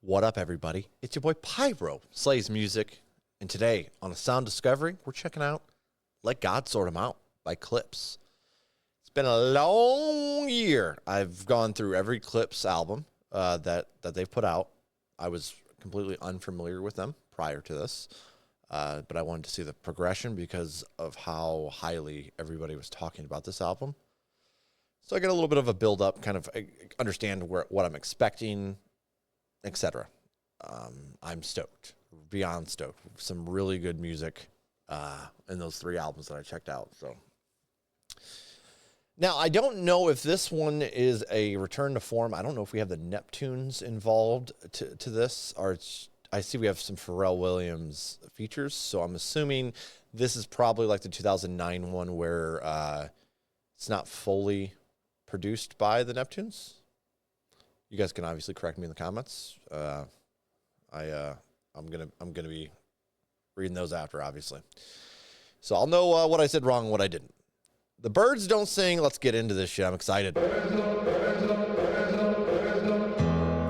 What up, everybody? It's your boy Pyro, Slays Music, and today on a Sound Discovery, we're checking out Let God Sort 'Em Out by Clipse. It's been a long year. I've gone through every Clipse album that they've put out. I was completely unfamiliar with them prior to this, but I wanted to see the progression because of how highly everybody was talking about this album. So I get a little bit of a build-up, kind of understand what I'm expecting, etc. I'm stoked, beyond stoked. Some really good music in those three albums that I checked out. So now I don't know if this one is a return to form. I don't know if we have the Neptunes involved to this, or I see we have some Pharrell Williams features. So I'm assuming this is probably like the 2009 one where it's not fully produced by the Neptunes. You guys can obviously correct me in the comments. I'm gonna be reading those after, obviously. So I'll know what I said wrong and what I didn't. The birds don't sing. Let's get into this shit. I'm excited.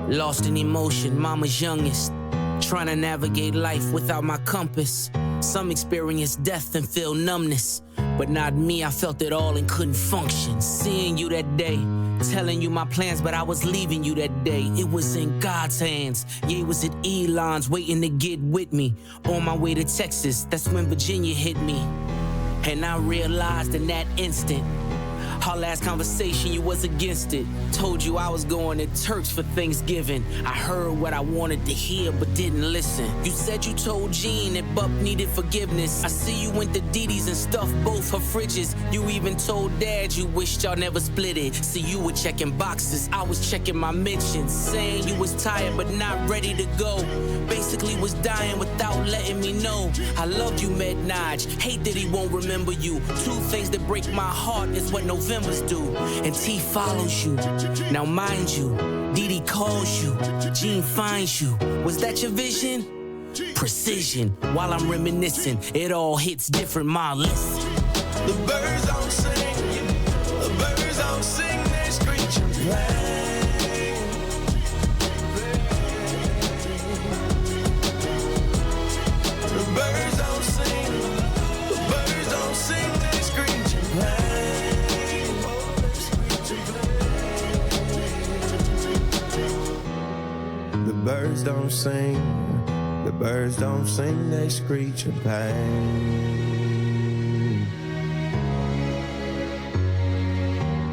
Lost in emotion, mama's youngest. Trying to navigate life without my compass. Some experience death and feel numbness. But not me, I felt it all and couldn't function. Seeing you that day, telling you my plans, but I was leaving you that day. It was in God's hands. Yeah, it was at Elon's waiting to get with me. On my way to Texas, that's when Virginia hit me. And I realized in that instant, our last conversation, you was against it. Told you I was going to church for Thanksgiving. I heard what I wanted to hear, but didn't listen. You said you told Jean that Buck needed forgiveness. I see you went to Didi's and stuffed both her fridges. You even told Dad you wished y'all never split it. See, you were checking boxes, I was checking my mentions. Saying you was tired but not ready to go. Basically was dying without letting me know. I loved you, Med Naj. Hate that he won't remember you. Two things that break my heart is what November's do. And T follows you. Now mind you, Didi calls you. Jean finds you. Was that your vision? Precision. While I'm reminiscing, it all hits different, ma. Listen. The birds don't sing. The birds don't sing. They screech and play. The birds don't sing. The birds don't sing. They screech and play. Oh, they screech and play. The birds don't sing. The birds don't sing. They screech and play.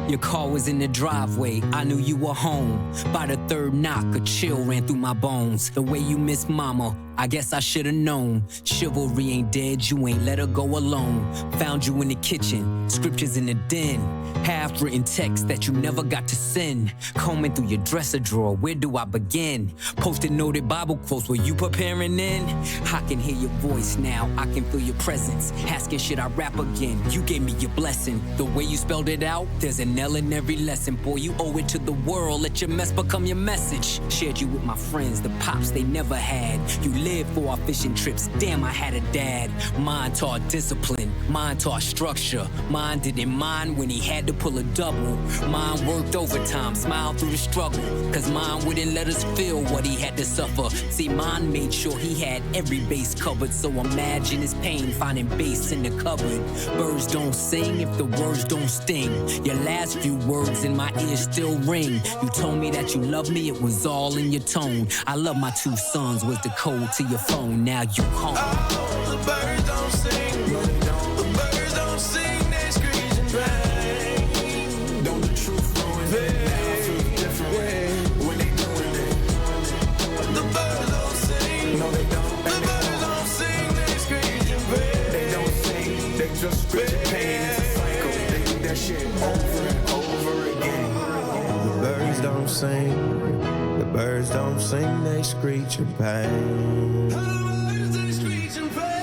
Your car was in the driveway, I knew you were home. By the third knock, a chill ran through my bones. The way you miss mama, I guess I should've known. Chivalry ain't dead, you ain't let her go alone. Found you in the kitchen, scriptures in the den. Half-written text that you never got to send. Combing through your dresser drawer, where do I begin? Posted noted Bible quotes, were you preparing then? I can hear your voice now, I can feel your presence. Asking should I rap again, you gave me your blessing. The way you spelled it out, there's an L in every lesson. Boy, you owe it to the world, let your mess become your message. Shared you with my friends, the pops they never had. You lived for our fishing trips, damn I had a dad. Mine taught discipline, mine taught structure. Mine didn't mind when he had to pull a double. Mine worked overtime, smiled through the struggle. Cause mine wouldn't let us feel what he had to suffer. See, mine made sure he had every base covered. So imagine his pain finding bass in the cupboard. Birds don't sing if the words don't sting. Your last few words in my ears still ring. You told me that you love me, it was all in your tone. I love my two sons was the code to your phone. Now you home. Oh, the birds don't sing. No, they don't. The birds don't sing. They screech and play. Don't the truth ruin it? Now I feel a different way when they doing it. The birds don't sing. No, they don't. The birds don't sing. They screech and play. They don't sing. They just screech and pain. It's a cycle. They do that shit over and over again. The birds don't sing. The birds don't sing. They screech and pain. They screech and play.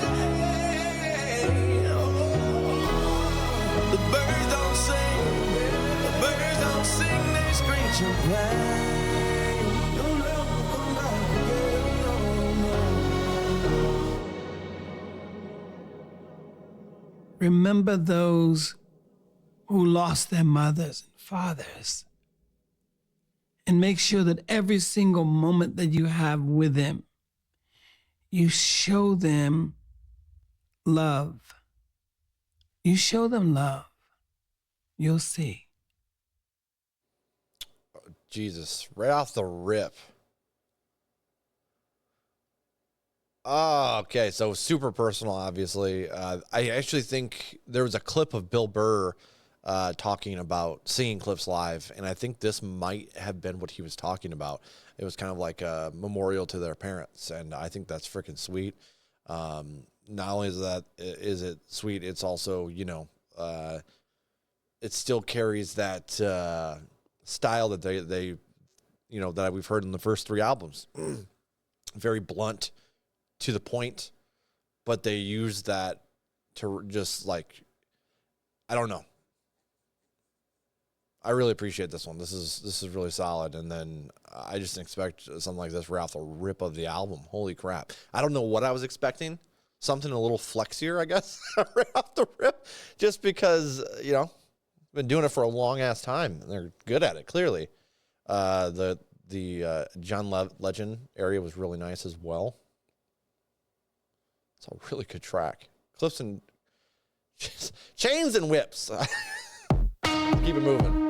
The birds don't sing. The birds don't sing. They screech and play. You'll never come back again. No, no. Remember those who lost their mothers and fathers and make sure that every single moment that you have with them, you show them love. You show them love. You'll see. Jesus, right off the rip. Oh, okay. So super personal, obviously. I actually think there was a clip of Bill Burr talking about singing Clipse live, and I think this might have been what he was talking about. It was kind of like a memorial to their parents, and I think that's freaking sweet. Not only is it sweet, it's also, it still carries that style that they that we've heard in the first 3 albums. Very blunt, to the point, but they use that to just I don't know. I really appreciate this one. This is really solid, and then I just expect something like this right off the rip of the album. Holy crap! I don't know what I was expecting. Something a little flexier, I guess, right off the rip, just because been doing it for a long ass time, and they're good at it. Clearly, the John Legend area was really nice as well. It's a really good track. Clipse and Chains and Whips. Keep it moving.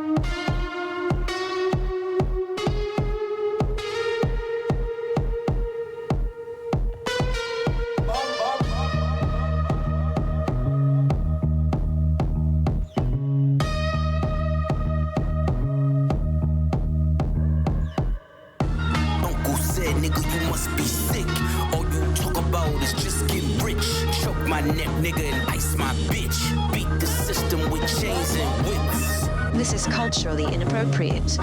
This is culturally inappropriate.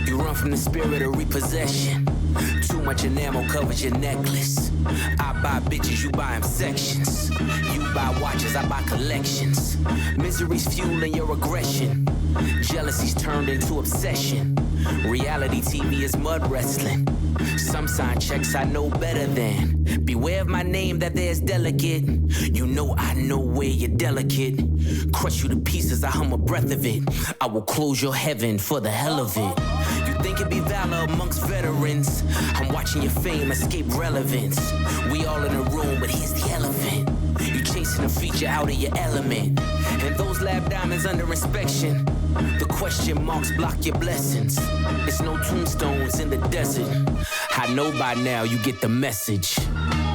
You run from the spirit of repossession. Too much enamel covers your necklace. I buy bitches, you buy them sections. You buy watches, I buy collections. Misery's fueling your aggression. Jealousy's turned into obsession. Reality TV is mud wrestling. Some sign checks I know better than. Beware of my name that there's delicate. You know I know where you're delicate. Crush you to pieces, I hum a breath of it. I will close your heaven for the hell of it. You think it'd be valor amongst veterans. I'm watching your fame escape relevance. We all in a room, but here's the elephant. You chasing a feature out of your element. And those lab diamonds under inspection. The question marks block your blessings. It's no tombstones in the desert. I know by now you get the message.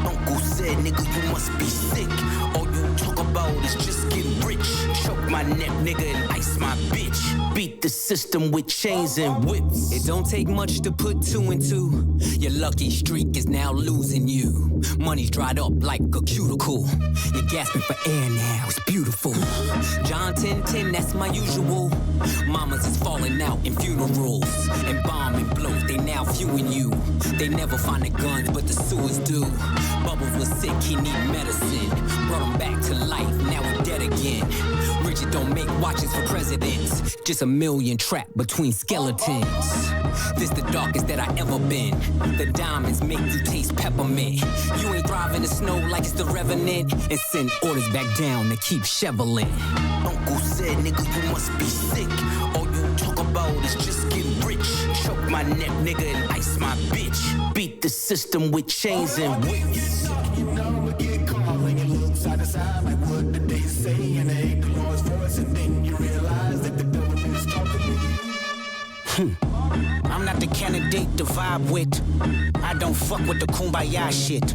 Uncle said, nigga, you must be sick. All you talk about is just getting rich. Choke my neck, nigga, and ice my bitch. Beat the system with chains and whips. It don't take much to put 2 and 2. Your lucky streak is now losing you. Money's dried up like a cuticle. You're gasping for air now, it's beautiful. John 10:10, that's my usual. Mamas is falling out in funerals. And bombing blows, they now viewing you. They never find the guns, but the sewers do. Bubbles was sick, he need medicine. Brought him back to life, now he dead again. Richard don't make watches for presidents. Just a million trapped between skeletons. This the darkest that I ever been. The diamonds make you taste peppermint. You ain't thriving in the snow like it's the Revenant. And send orders back down to keep shoveling. Uncle said, nigga, you must be sick. All you talk about is just getting rich. Choke my neck, nigga, and ice my bitch. Beat the system with chains and whips. You know, get calm when you look side to side, like what did they say? And they hate the Lord's voice, and then you realize that the devil is talking to you. I'm not the candidate to vibe with. I don't fuck with the kumbaya shit.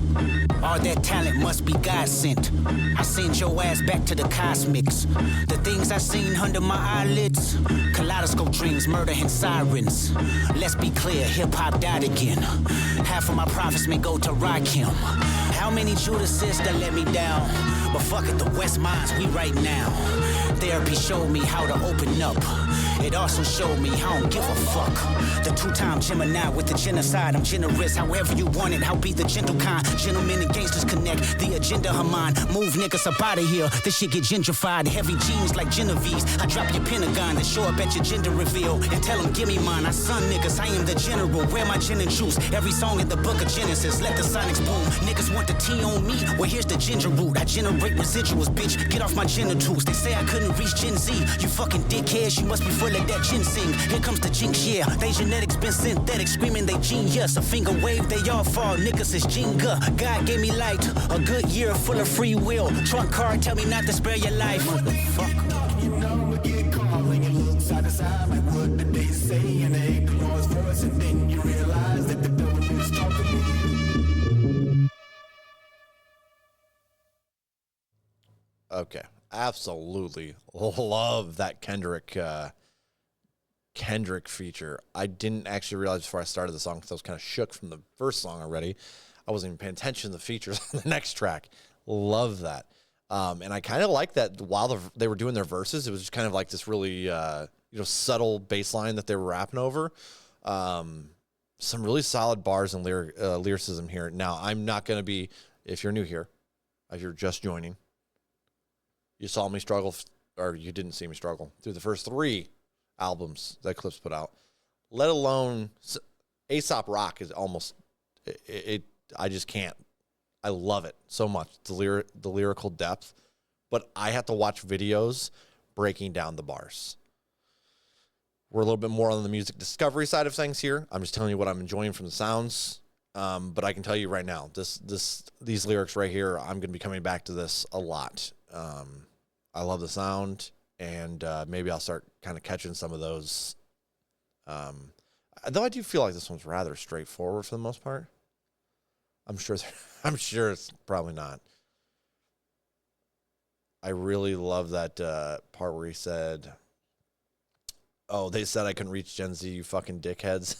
All that talent must be God sent. I send your ass back to the cosmics. The things I seen under my eyelids. Kaleidoscope dreams, murder and sirens. Let's be clear, hip-hop died again. Half of my profits may go to Rakim. How many Judases that let me down? But fuck it, the West Mines, we right now. They Therapy showed me how to open up. It also showed me I don't give a fuck. The two-time Gemini with the genocide. I'm generous, however you want it. I'll be the gentle kind. Gentlemen and gangsters connect. The agenda, her mind. Move niggas up out of here. This shit get gentrified. Heavy jeans like Genevieve's. I drop your Pentagon, then show up at your gender reveal. And tell them, give me mine. I son niggas, I am the general. Wear my gin and juice. Every song in the book of Genesis. Let the sonics boom. Niggas want the tea on me. Well, here's the ginger root. I generate residuals, bitch. Get off my genitals. They say I couldn't reach Gen Z. You fucking dickheads. You must be full of that ginseng. Here comes the jinx, yeah. They genetics been synthetic. Screaming they genius. A finger wave, they all fall. Niggas is Jenga. God gave me light. A good year full of free will. Trunk card, tell me not to spare your life. Motherfucker. You know, get caught when you look side to side, like what did they say? And they hear the Lord's voice, and then you realize that the devil is talking to you. Okay, absolutely love that Kendrick feature. I didn't actually realize before I started the song because I was kind of shook from the first song already. I wasn't even paying attention to the features on the next track. Love that. And I kind of like that while they were doing their verses, it was just kind of like this really, subtle bass line that they were rapping over. Some really solid bars and lyricism here. Now, I'm not going to be, if you're new here, if you're just joining, you saw me struggle, or you didn't see me struggle through the first 3 albums that Clipse put out, let alone Aesop Rock is almost, I just can't. I love it so much, the lyrical depth, but I have to watch videos breaking down the bars. We're a little bit more on the music discovery side of things here. I'm just telling you what I'm enjoying from the sounds, but I can tell you right now, these lyrics right here, I'm going to be coming back to this a lot. I love the sound, and maybe I'll start kind of catching some of those. Though I do feel like this one's rather straightforward for the most part. I'm sure it's probably not. I really love that part where he said, "Oh, they said I couldn't reach Gen Z, you fucking dickheads.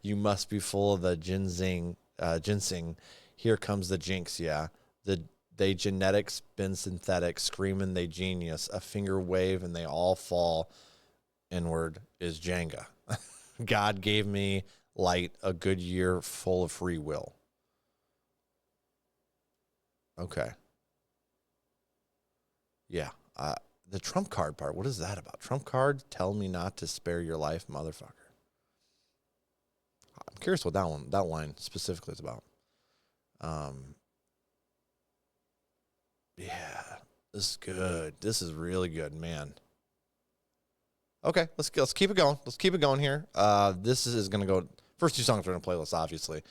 You must be full of the ginseng. Here comes the jinx, yeah. They genetics been synthetic, screaming they genius. A finger wave and they all fall. Inward is Jenga. God gave me light, a good year full of free will." Okay. Yeah. The trump card part, what is that about? Trump card, tell me not to spare your life, motherfucker. I'm curious what that line specifically is about. Yeah, this is good. This is really good, man. Okay, let's keep it going. Let's keep it going here. This is going to go, first 2 songs are in the playlist, obviously.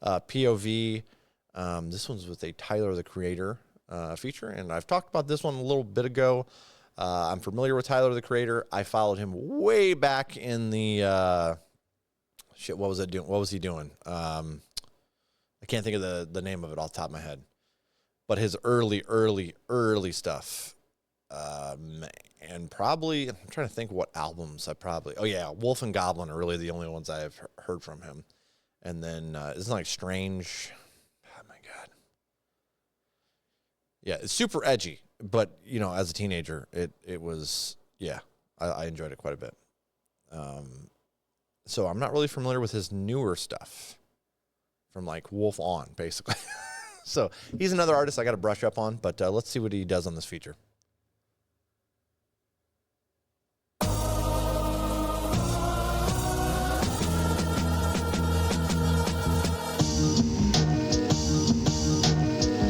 POV, this one's with a Tyler, the Creator feature, and I've talked about this one a little bit ago. I'm familiar with Tyler, the Creator. I followed him way back in the, what was he doing? I can't think of the name of it off the top of my head. But his early stuff, and probably, I'm trying to think what albums Wolf and Goblin are really the only ones I've heard from him. And then, isn't like Strange? Oh my God. Yeah, it's super edgy, but, as a teenager, it was, I enjoyed it quite a bit. So I'm not really familiar with his newer stuff from like Wolf on, basically. So he's another artist I got to brush up on, but let's see what he does on this feature.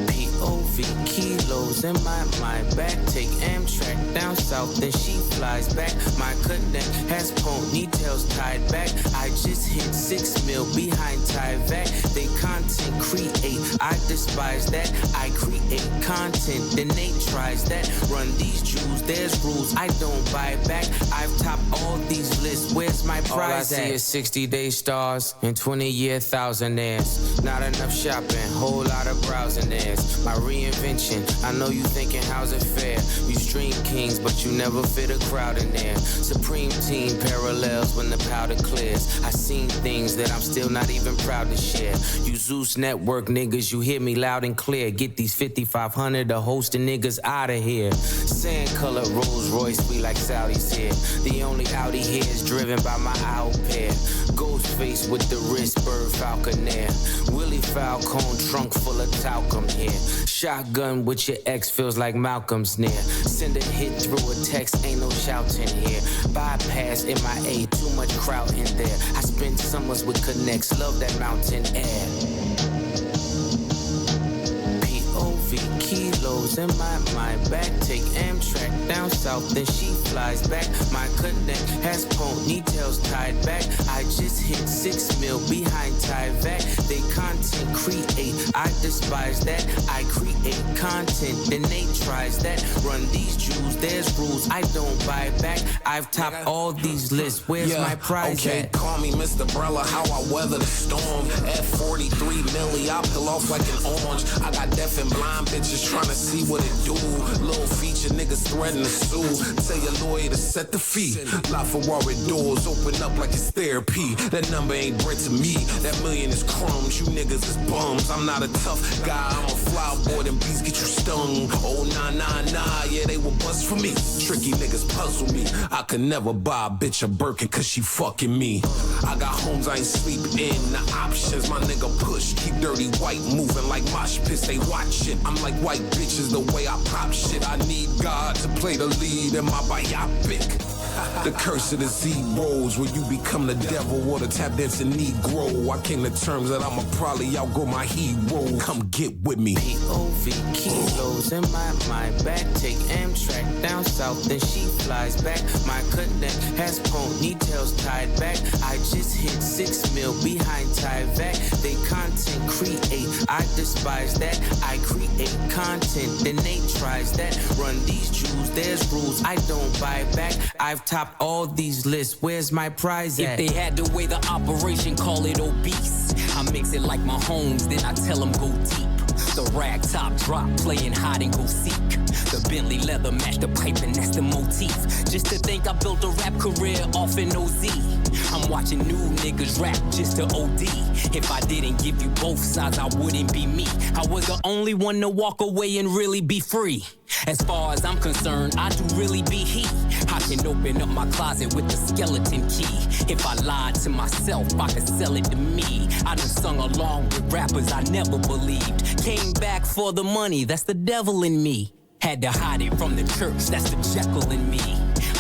POV kilos in my mind back. Take Amtrak down south, then she flies back. My connect has ponytails tied back. I just hit 6 mil behind Tyvek. They content create, I despise that. I create content, then they tries that. Run these jewels, there's rules I don't buy back. I've topped all these lists, where's my prize? All I see is 60-day stars and 20-year thousandaires. Not enough shopping, whole lot of browsing theirs. My reinvention, I know you thinking how's it fair? You stream kings, but you you never fit a crowd in there. Supreme team parallels when the powder clears. I seen things that I'm still not even proud to share. You Zeus Network niggas, you hear me loud and clear. Get these 5,500 to host the niggas out of here. Sand color Rolls Royce, we like Saudis here. The only Audi here is driven by my owl pair. Ghost face with the wrist, bird falconer. Willie Falcone trunk full of talcum here. Shotgun with your ex feels like Malcolm's near. Send a hit through a text, ain't no shouting here. Bypass MIA, too much crowd in there. I spend summers with connects, love that mountain air. POV kilos in my back. Take Amtrak down south, then she flies back. My connect has ponytails tied back. I just hit 6 mil behind Tyvek. They content create, I despise that. I create content, then they tries that. Run these Jews, there's rules I don't buy back. I've topped all these lists, where's my prize at? Call me Mr. Brella, how I weather the storm. At 43 milli, I peel off like an orange. I got deaf and blind bitches trying to see what it do. Little feature niggas threatening to sue. Tell your lawyer to set the fee. LaFerrari doors open up like it's therapy. That number ain't bread to me. That million is crumbs. You niggas is bums. I'm not a tough guy. I'm a fly boy. Them beats get you stung. Oh, nah. Yeah, they will bust for me. Tricky niggas puzzle me. I could never buy a bitch a Birkin cause she fucking me. I got homes I ain't sleeping in. The options my nigga push. Keep dirty white moving like mosh pits. They watch it. I'm like white bitches the way I pop shit. I need God to play the lead in my biopic. The curse of the zeros, where you become the devil or the tap dancing Negro. I came to terms that I'ma probably outgrow my hero. Come get with me. POV kilos in my back. Take Amtrak down south, then she flies back. My connect has ponytails tied back. I just hit 6 mil behind Tyvek. They content create, I despise that. I create content, then they tries that. Run these Jews, there's rules I don't buy back. I've topped all these lists, where's my prize at? If they had the way the operation, call it obese. I mix it like my homes, then I tell them go deep. The rag top drop, playing hide and go seek. The Bentley leather match the pipe and that's the motif. Just to think I built a rap career off an OZ. I'm watching new niggas rap just to OD. If I didn't give you both sides, I wouldn't be me. I was the only one to walk away and really be free. As far as I'm concerned, I do really be he. I can open up my closet with the skeleton key. If I lied to myself, I could sell it to me. I done sung along with rappers I never believed. Came back for the money, that's the devil in me. Had to hide it from the church, that's the Jekyll in me.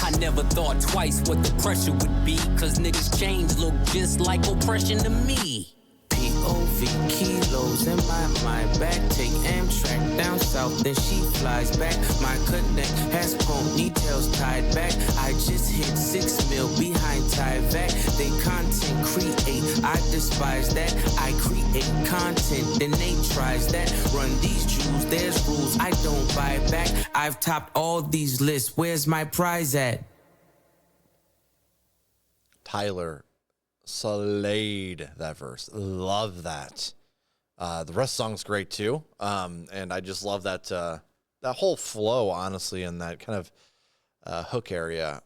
I never thought twice what the pressure would be, cause niggas' chains look just like oppression to me. POV kilos in my back. Take Amtrak down south, then she flies back. My connect has ponytails tied back. I just hit 6 mil behind Tyvek. They content create, I despise that. I create content, then they tries that. Run these Jews, there's rules I don't buy back. I've topped all these lists, where's my prize at? Tyler slayed that verse. Love that. The rest of the song's great too. And I just love that that whole flow, honestly, in that kind of hook area.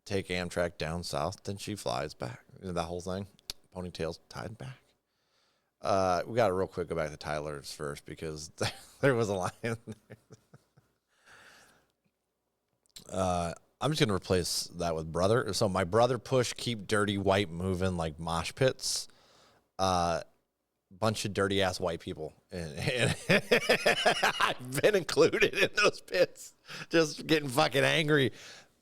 Take Amtrak down south, then she flies back. You know, that whole thing. Ponytails tied back. We got to real quick go back to Tyler's first because there was a line in there. I'm just going to replace that with brother. So my brother push, keep dirty white moving like mosh pits. Bunch of dirty ass white people. And I've been included in those pits. Just getting fucking angry.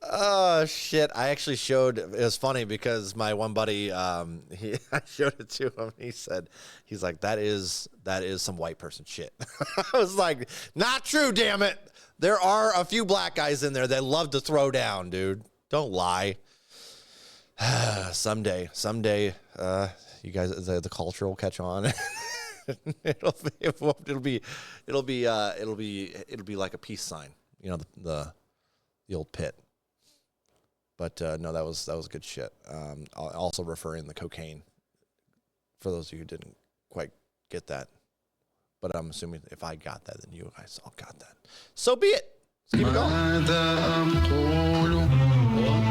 Oh, shit. I actually showed, it was funny because my one buddy, I showed it to him. He's like, that is some white person shit. I was like, not true, damn it. There are a few black guys in there that love to throw down, dude. Don't lie. Someday, you guys, the culture will catch on. it'll be like a peace sign, you know, the old pit. But no, that was good shit. Also referring to the cocaine for those of you who didn't quite get that. But I'm assuming if I got that, then you guys all got that. So be it. Let's keep it going.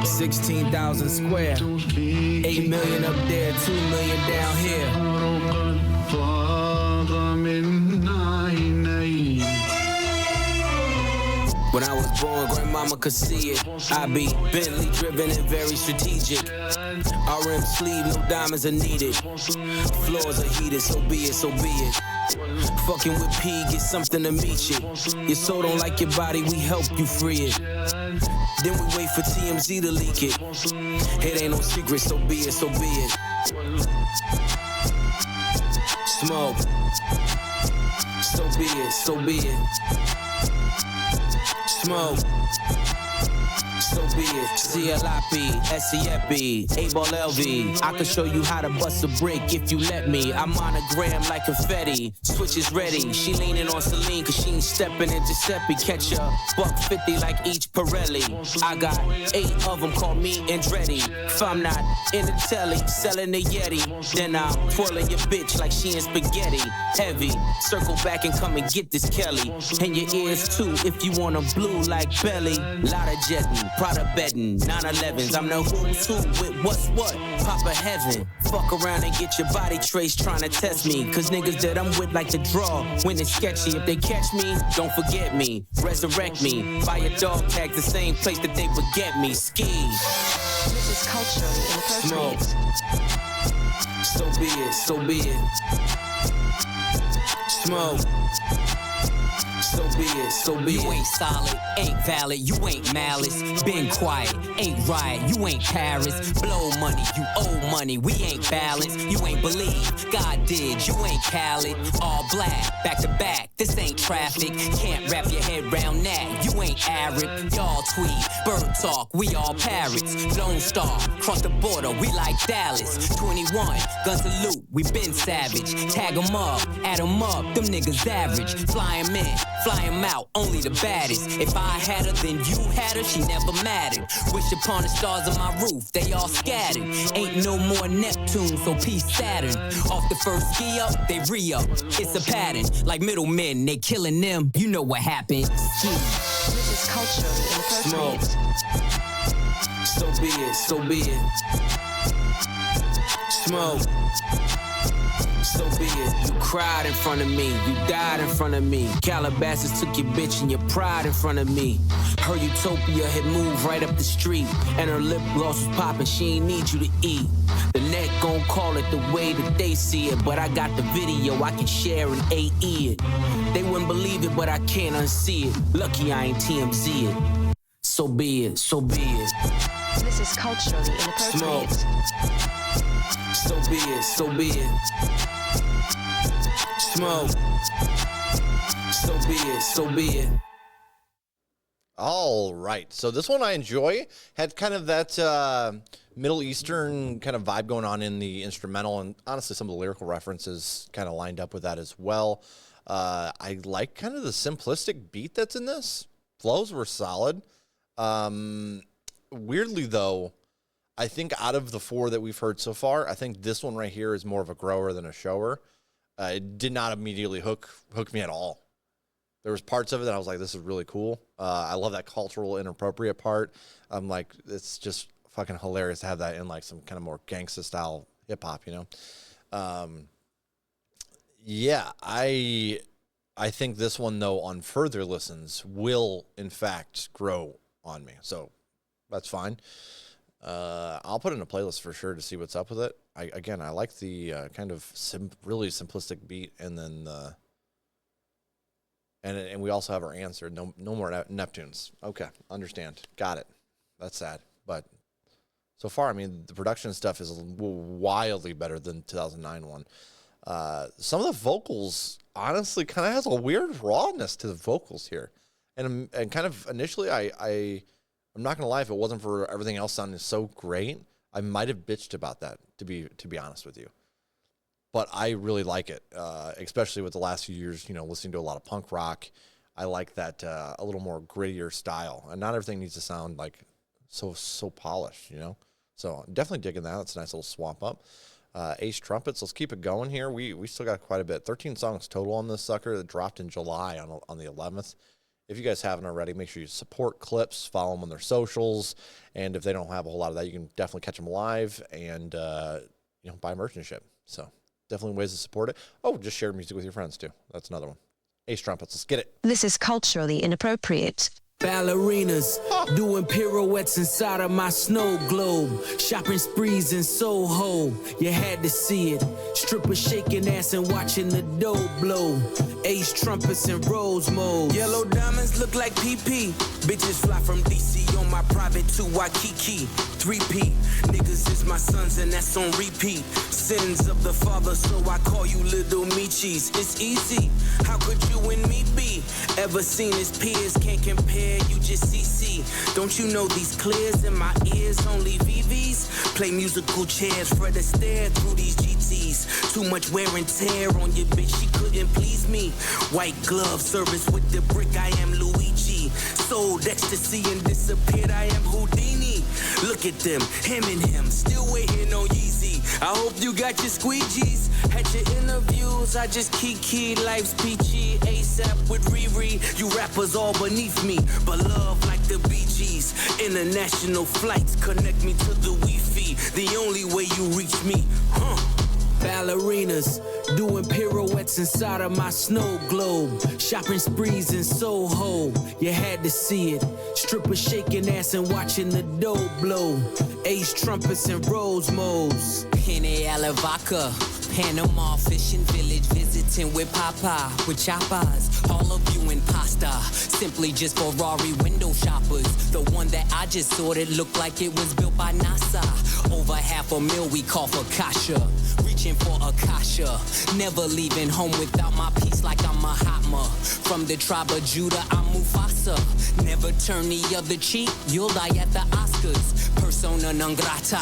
16,000 square, 8 million up there, 2 million down here. When I was born, grandmama could see it. I be Bentley driven and very strategic. RM sleeve, no diamonds are needed. Floors are heated, so be it, so be it. Fucking with P, get something to meet you. Your soul don't like your body, we help you free it. Then we wait for TMZ to leak it. It ain't no secret, so be it, so be it. Smoke. So be it, so be it. Smoke. So be it. CLIP, SCFB, A-Ball LV. I can show you how to bust a brick if you let me. I'm monogram like confetti. Switch is ready. She leaning on Celine cause she ain't stepping in Giuseppe. Catch a $150 like each Pirelli. I got 8 of them, call me Andretti. If I'm not in the telly, selling the Yeti, then I'm twirling your bitch like she in spaghetti. Heavy, circle back and come and get this Kelly. And your ears too if you want a blue like belly. Lot of jetting, Prada betting, 911s. I'm the who's who with what's what. Papa heaven, fuck around and get your body traced trying to test me. Cause niggas that I'm with like to draw when it's sketchy. If they catch me, don't forget me. Resurrect me. Buy a dog tag the same place that they would get me. Ski. This is culturally inappropriate. So be it, so be it. Smoke. So be it, so be it. You ain't solid, ain't valid, you ain't malice. Been quiet, ain't right, you ain't Paris. Blow money, you owe money, we ain't balanced. You ain't believe, God did, you ain't Khaled. All black, back to back, this ain't traffic. Can't wrap your head round that, you ain't Arab. Y'all tweet, bird talk, we all parrots. Lone Star, cross the border, we like Dallas. 21, gun salute, we been savage. Tag 'em up, add 'em up, them niggas average. Fly 'em in, fly 'em out, only the baddest. If I had her, then you had her, she never mattered. Wish upon the stars on my roof, they all scattered. Ain't no more Neptune, so peace Saturn. Off the first ski up, they re-up. It's a pattern, like middlemen, they killing them. You know what happened. Ski. This is culturally inappropriate. So be it, so be it. Smoke. So be it. You cried in front of me, you died in front of me. Calabasas took your bitch and your pride in front of me. Her utopia had moved right up the street, and her lip gloss was popping, she ain't need you to eat. The net gon' call it the way that they see it, but I got the video, I can share and AE it. They wouldn't believe it, but I can't unsee it. Lucky I ain't TMZ it. So be it, so be it. This is culturally inappropriate. Smoke. So be it, so be it. Smoke. So be it, so be it. All right. So this one I enjoy. Had kind of that Middle Eastern kind of vibe going on in the instrumental, and honestly some of the lyrical references kind of lined up with that as well. I like kind of the simplistic beat that's in this. Flows were solid. Weirdly, though, I think out of the 4 that we've heard so far, I think this one right here is more of a grower than a shower. It did not immediately hook me at all. There was parts of it that I was like, this is really cool. I love that cultural inappropriate part. I'm like, it's just fucking hilarious to have that in like some kind of more gangsta style hip hop, you know? Yeah, I think this one, though, on further listens will, in fact, grow on me. So that's fine. I'll put it in a playlist for sure to see what's up with it. I like the kind of really simplistic beat, and then and we also have our answer. No more Neptunes. Okay, understand. Got it. That's sad, but so far, I mean, the production stuff is wildly better than 2009 one. Some of the vocals, honestly, kind of has a weird rawness to the vocals here, and kind of initially, I'm not gonna lie, if it wasn't for everything else sounding so great, I might have bitched about that, to be honest with you. But I really like it, especially with the last few years, listening to a lot of punk rock. I like that a little more grittier style, and not everything needs to sound like so polished, So definitely digging that. It's a nice little swamp up. Ace Trumpets. Let's keep it going here. We still got quite a bit. 13 songs total on this sucker that dropped in July on the 11th. if you guys haven't already, make sure you support Clipse, follow them on their socials, and if they don't have a whole lot of that, you can definitely catch them live and buy merch and shit. So definitely ways to support it. Oh, just share music with your friends too. That's another one. Ace trumpets, let's get it. This is culturally inappropriate. Ballerinas doing pirouettes inside of my snow globe. Shopping sprees in Soho, you had to see it. Strippers shaking ass and watching the dough blow. Ace trumpets and rose mode. Yellow diamonds look like PP. Bitches fly from DC on my private to Waikiki. 3P, niggas is my sons and that's on repeat. Sins of the father, so I call you little Michis. It's easy, how could you and me be? Ever seen his peers, can't compare, you just CC. Don't you know these clears in my ears, only VVs? Play musical chairs, Fred Astaire through these GTs. Too much wear and tear on your bitch, she couldn't please me. White glove service with the brick, I am Luigi. Sold ecstasy and disappeared, I am Houdini. Look at them, him and him, still waiting on Yeezy. I hope you got your squeegees. Had your interviews, I just kiki. Life's peachy, ASAP with Riri. You rappers all beneath me, but love like the Bee Gees. International flights connect me to the Wi-Fi. The only way you reach me, Ballerinas doing pirouettes inside of my snow globe. Shopping sprees in Soho, you had to see it. Strippers shaking ass and watching the dough blow. Ace trumpets and rose modes. Pene Alavaca, Panama fishing village visiting with Papa, with choppers. All of you in pasta, simply just Ferrari window shoppers. The one that I just sorted looked like it was built by NASA. Over $500,000 we call for Kasha. Reaching for Akasha, never leaving home without my piece like I'm Mahatma. From the tribe of Judah, I'm Mufasa. Never turn the other cheek, you'll die at the Oscars. Persona non grata,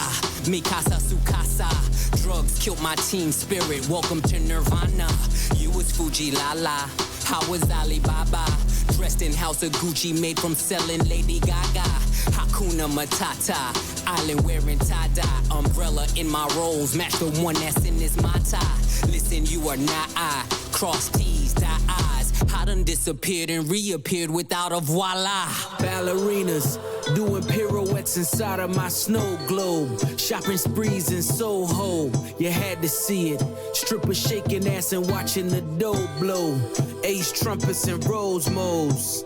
mi casa su casa. Drugs killed my team spirit, welcome to Nirvana. You was Fuji Lala, I was Alibaba. Dressed in House of Gucci, made from selling Lady Gaga. Hakuna Matata, island wearing tie-dye. Umbrella in my rolls, match the one that's in this Mata. Listen, you are not I, cross T's, dot I's. I done disappeared and reappeared without a voila. Ballerinas doing pirouettes inside of my snow globe. Shopping sprees in Soho, you had to see it. Strippers shaking ass and watching the dough blow. Ace trumpets and rose modes.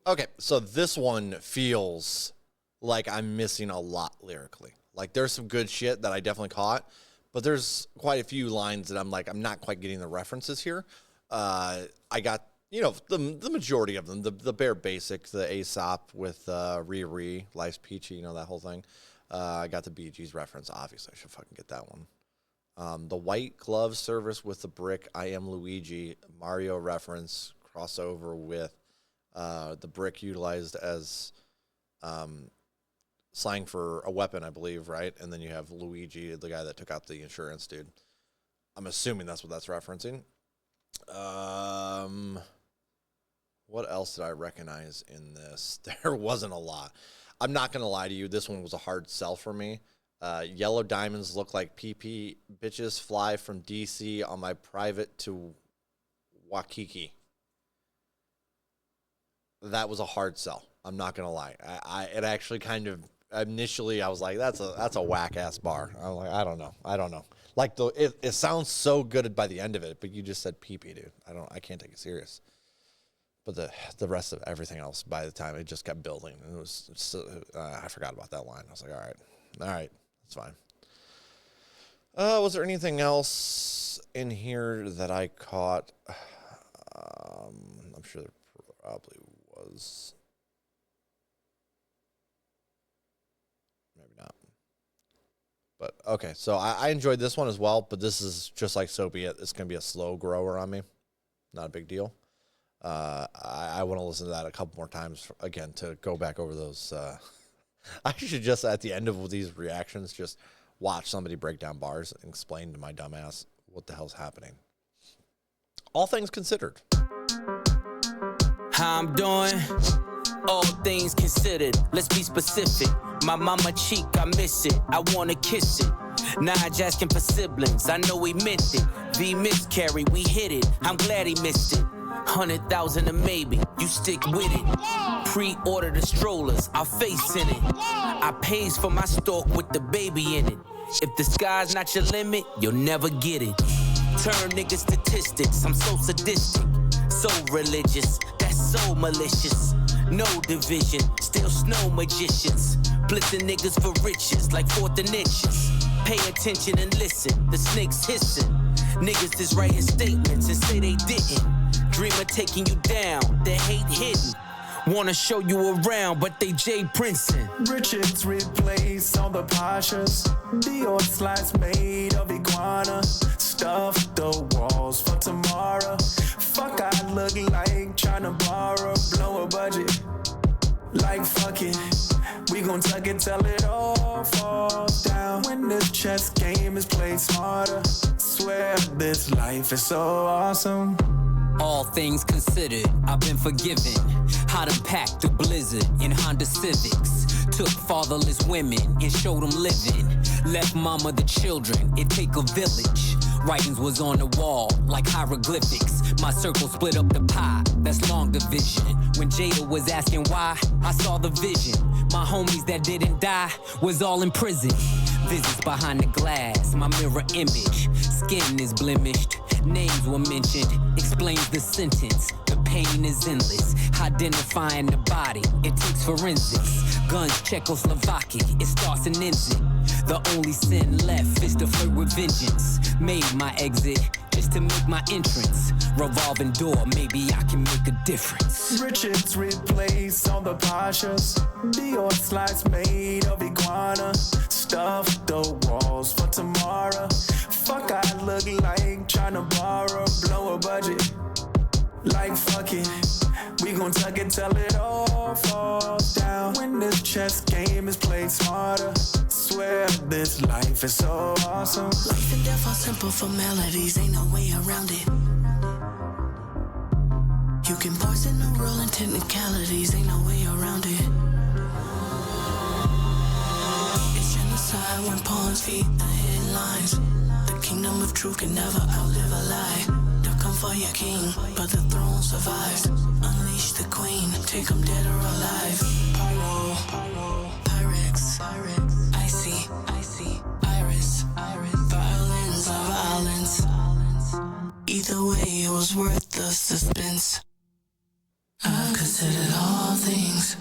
Okay, so this one feels like I'm missing a lot lyrically. Like, there's some good shit that I definitely caught, but there's quite a few lines that I'm like, I'm not quite getting the references here. I got, the majority of them, the bare basic, the Aesop with Riri, Life's Peachy, that whole thing. I got the Bee Gees reference. Obviously, I should fucking get that one. The white glove service with the brick, I am Luigi, Mario reference, crossover with the brick utilized as slang for a weapon, I believe, right? And then you have Luigi, the guy that took out the insurance dude. I'm assuming that's what that's referencing. What else did I recognize in this? There wasn't a lot. I'm not going to lie to you. This one was a hard sell for me. Yellow diamonds look like PP. Bitches fly from DC on my private to Waikiki. That was a hard sell. I'm not going to lie. It actually kind of, initially I was like, that's a whack ass bar. I'm like, I don't know. Like, it sounds so good by the end of it, but you just said PP, dude. I can't take it serious. But the rest of everything else, by the time it just kept building, and it was I forgot about that line. I was like, all right, that's fine. Was there anything else in here that I caught? I'm sure there probably was. Maybe not. But okay, so I enjoyed this one as well, but this is just like So Be It. It's going to be a slow grower on me. Not a big deal. I want to listen to that a couple more times, again, to go back over those. I should just, at the end of these reactions, just watch somebody break down bars and explain to my dumbass what the hell's happening. All things considered. How I'm doing? All things considered, let's be specific. My mama cheek, I miss it. I wanna kiss it. Nige asking for siblings, I know he meant it. V miscarry, we hit it. I'm glad he missed it. 100,000 a maybe, you stick with it. Pre-order the strollers, our face in it. I pays for my stalk with the baby in it. If the sky's not your limit, you'll never get it. Turn niggas statistics, I'm so sadistic, so religious, that's so malicious. No division, still snow magicians. Blitzing niggas for riches like 4th and inches. Pay attention and listen, the snake's hissing. Niggas is writing statements and say they didn't. Dreamer taking you down, the hate hidden. Wanna show you around, but they Jay Princeton. Richards replace all the Pashas. Dior slides made of iguana. Stuff the walls for tomorrow. Fuck, I look like tryna borrow. Blow a budget. Like fuck it. We gon' tuck it till it all falls down. When the chess game is played smarter. Swear this life is so awesome. All things considered, I've been forgiven. I done packed the blizzard in Honda Civics. Took fatherless women and showed them living. Left mama the children, it take a village. Writings was on the wall like hieroglyphics. My circle split up the pie, that's long division. When Jada was asking why, I saw the vision. My homies that didn't die was all in prison. Visits behind the glass, my mirror image. Skin is blemished, names were mentioned. Explains the sentence, the pain is endless. Identifying the body, it takes forensics. Guns, Czechoslovakia, it starts and ends it. The only sin left is to flirt with vengeance. Made my exit just to make my entrance. Revolving door, maybe I can make a difference. Richards replace all the Pashas. Dior slides made of iguana. Stuff the walls for tomorrow. Fuck, I look like tryna borrow. Blow a budget. Like fuck it. We gon' tuck it till it all falls down. When this chess game is played smarter. Swear this life is so awesome. Life and death are simple formalities, ain't no way around it. You can poison the world in technicalities, ain't no way around it. It's genocide when pawns feed the headlines. The kingdom of truth can never outlive a lie. They'll come for your king, but the throne survives. Unleash the queen, take them dead or alive. Pyrex, icy, iris, violence of violence. Either way, it was worth the suspense. I've considered all things.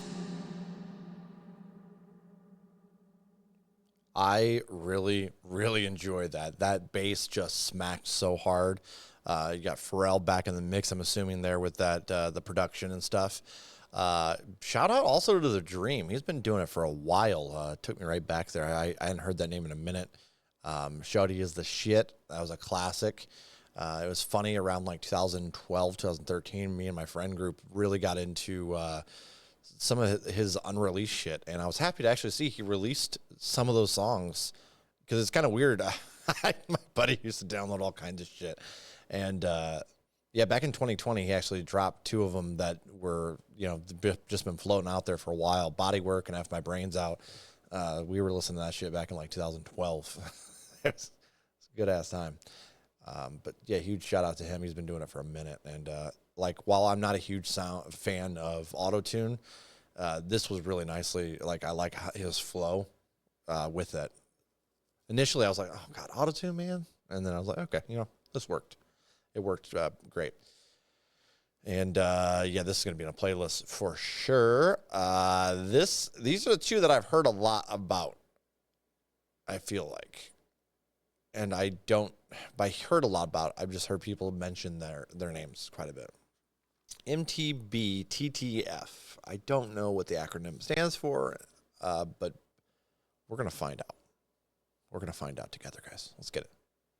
I really, really enjoyed that. That bass just smacked so hard. You got Pharrell back in the mix, I'm assuming, there with that the production and stuff. Shout out also to The Dream. He's been doing it for a while. Took me right back there. I hadn't heard that name in a minute. Shawty is the shit. That was a classic. It was funny around like 2012, 2013. Me and my friend group really got into some of his unreleased shit. And I was happy to actually see he released some of those songs because it's kind of weird. My buddy used to download all kinds of shit. And yeah, back in 2020, he actually dropped 2 of them that were, you know, just been floating out there for a while. Bodywork and F My Brains Out. We were listening to that shit back in like 2012. It's a good ass time. But yeah, huge shout out to him. He's been doing it for a minute. And like, while I'm not a huge fan of auto-tune, this was really nicely, like, I like his flow with it. Initially, I was like, oh, God, auto-tune, man? And then I was like, okay, you know, this worked. It worked great. And, yeah, this is going to be on a playlist for sure. These are the 2 that I've heard a lot about, I feel like. And I don't, by heard a lot about, I've just heard people mention their names quite a bit. MTBTTF. I don't know what the acronym stands for, but we're going to find out. We're going to find out together, guys. Let's get it.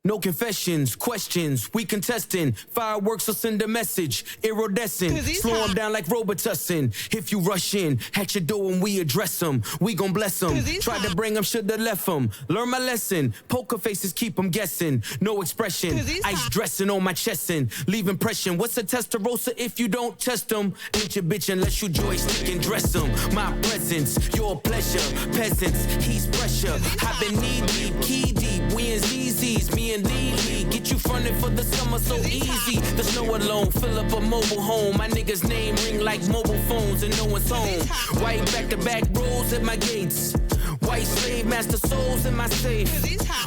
No confessions, questions, we contesting. Fireworks will send a message, iridescent. Slow them down like Robitussin. If you rush in, at your door when we address them, we gon' bless them. Tried to bring them, shoulda left them. Learn my lesson, poker faces keep them guessing. No expression, ice dressing on my chest and leave impression. What's a Testarossa if you don't test them? Ain't your bitch unless you joystick and dress them. My presence, your pleasure. Peasants, he's pressure. I've been knee deep, key deep. We in ZZ's, me and Lee. Get you fronted for the summer so easy. The snow alone, fill up a mobile home. My niggas' name ring like mobile phones and no one's home. White back-to-back rolls at my gates. White slave master souls in my safe.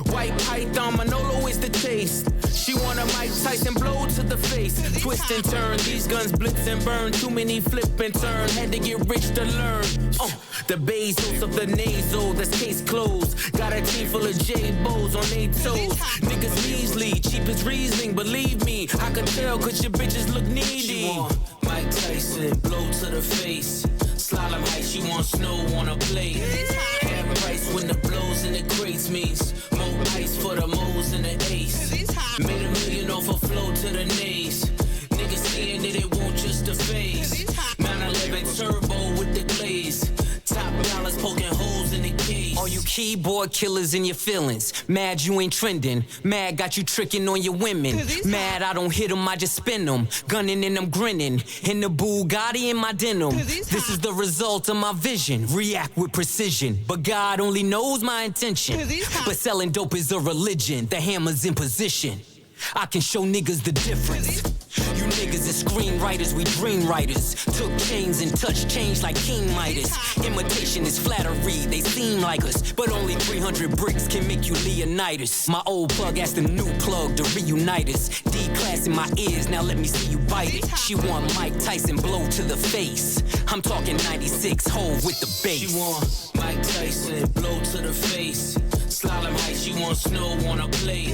White python Manolo is the taste. She want a Mike Tyson blow to the face. Twist and turn, these guns blitz and burn. Too many flip and turn, had to get rich to learn. The Bezos of the nasal, that's case closed. Got a team full of J-Bows on they toes. Niggas measly, cheap as Riesling, believe me. I can tell cause your bitches look needy. She want Mike Tyson, blow to the face. Slalom height, she want snow on a plate. Half price when the blows in the crates means more ice for the moles and the ace. Made $1 million off a flow to the nays. Niggas saying that it won't just the face. 911 turbo with the glaze. Top dollars poking holes in the case. All you keyboard killers in your feelings. Mad you ain't trending. Mad got you tricking on your women. Mad I don't hit them, I just spin them. Gunning and I'm grinning. In the Bugatti in my denim. This is the result of my vision. React with precision. But God only knows my intention. But selling dope is a religion. The hammer's in position. I can show niggas the difference. You niggas is screenwriters, we dream writers. Took chains and touched change like King Midas. Imitation is flattery, they seem like us. But only 300 bricks can make you Leonidas. My old plug asked the new plug to reunite us. D-class in my ears, now let me see you bite it. She want Mike Tyson blow to the face. I'm talking 96 hole with the bass. She want Mike Tyson blow to the face. Slalom height, she want snow on a plate.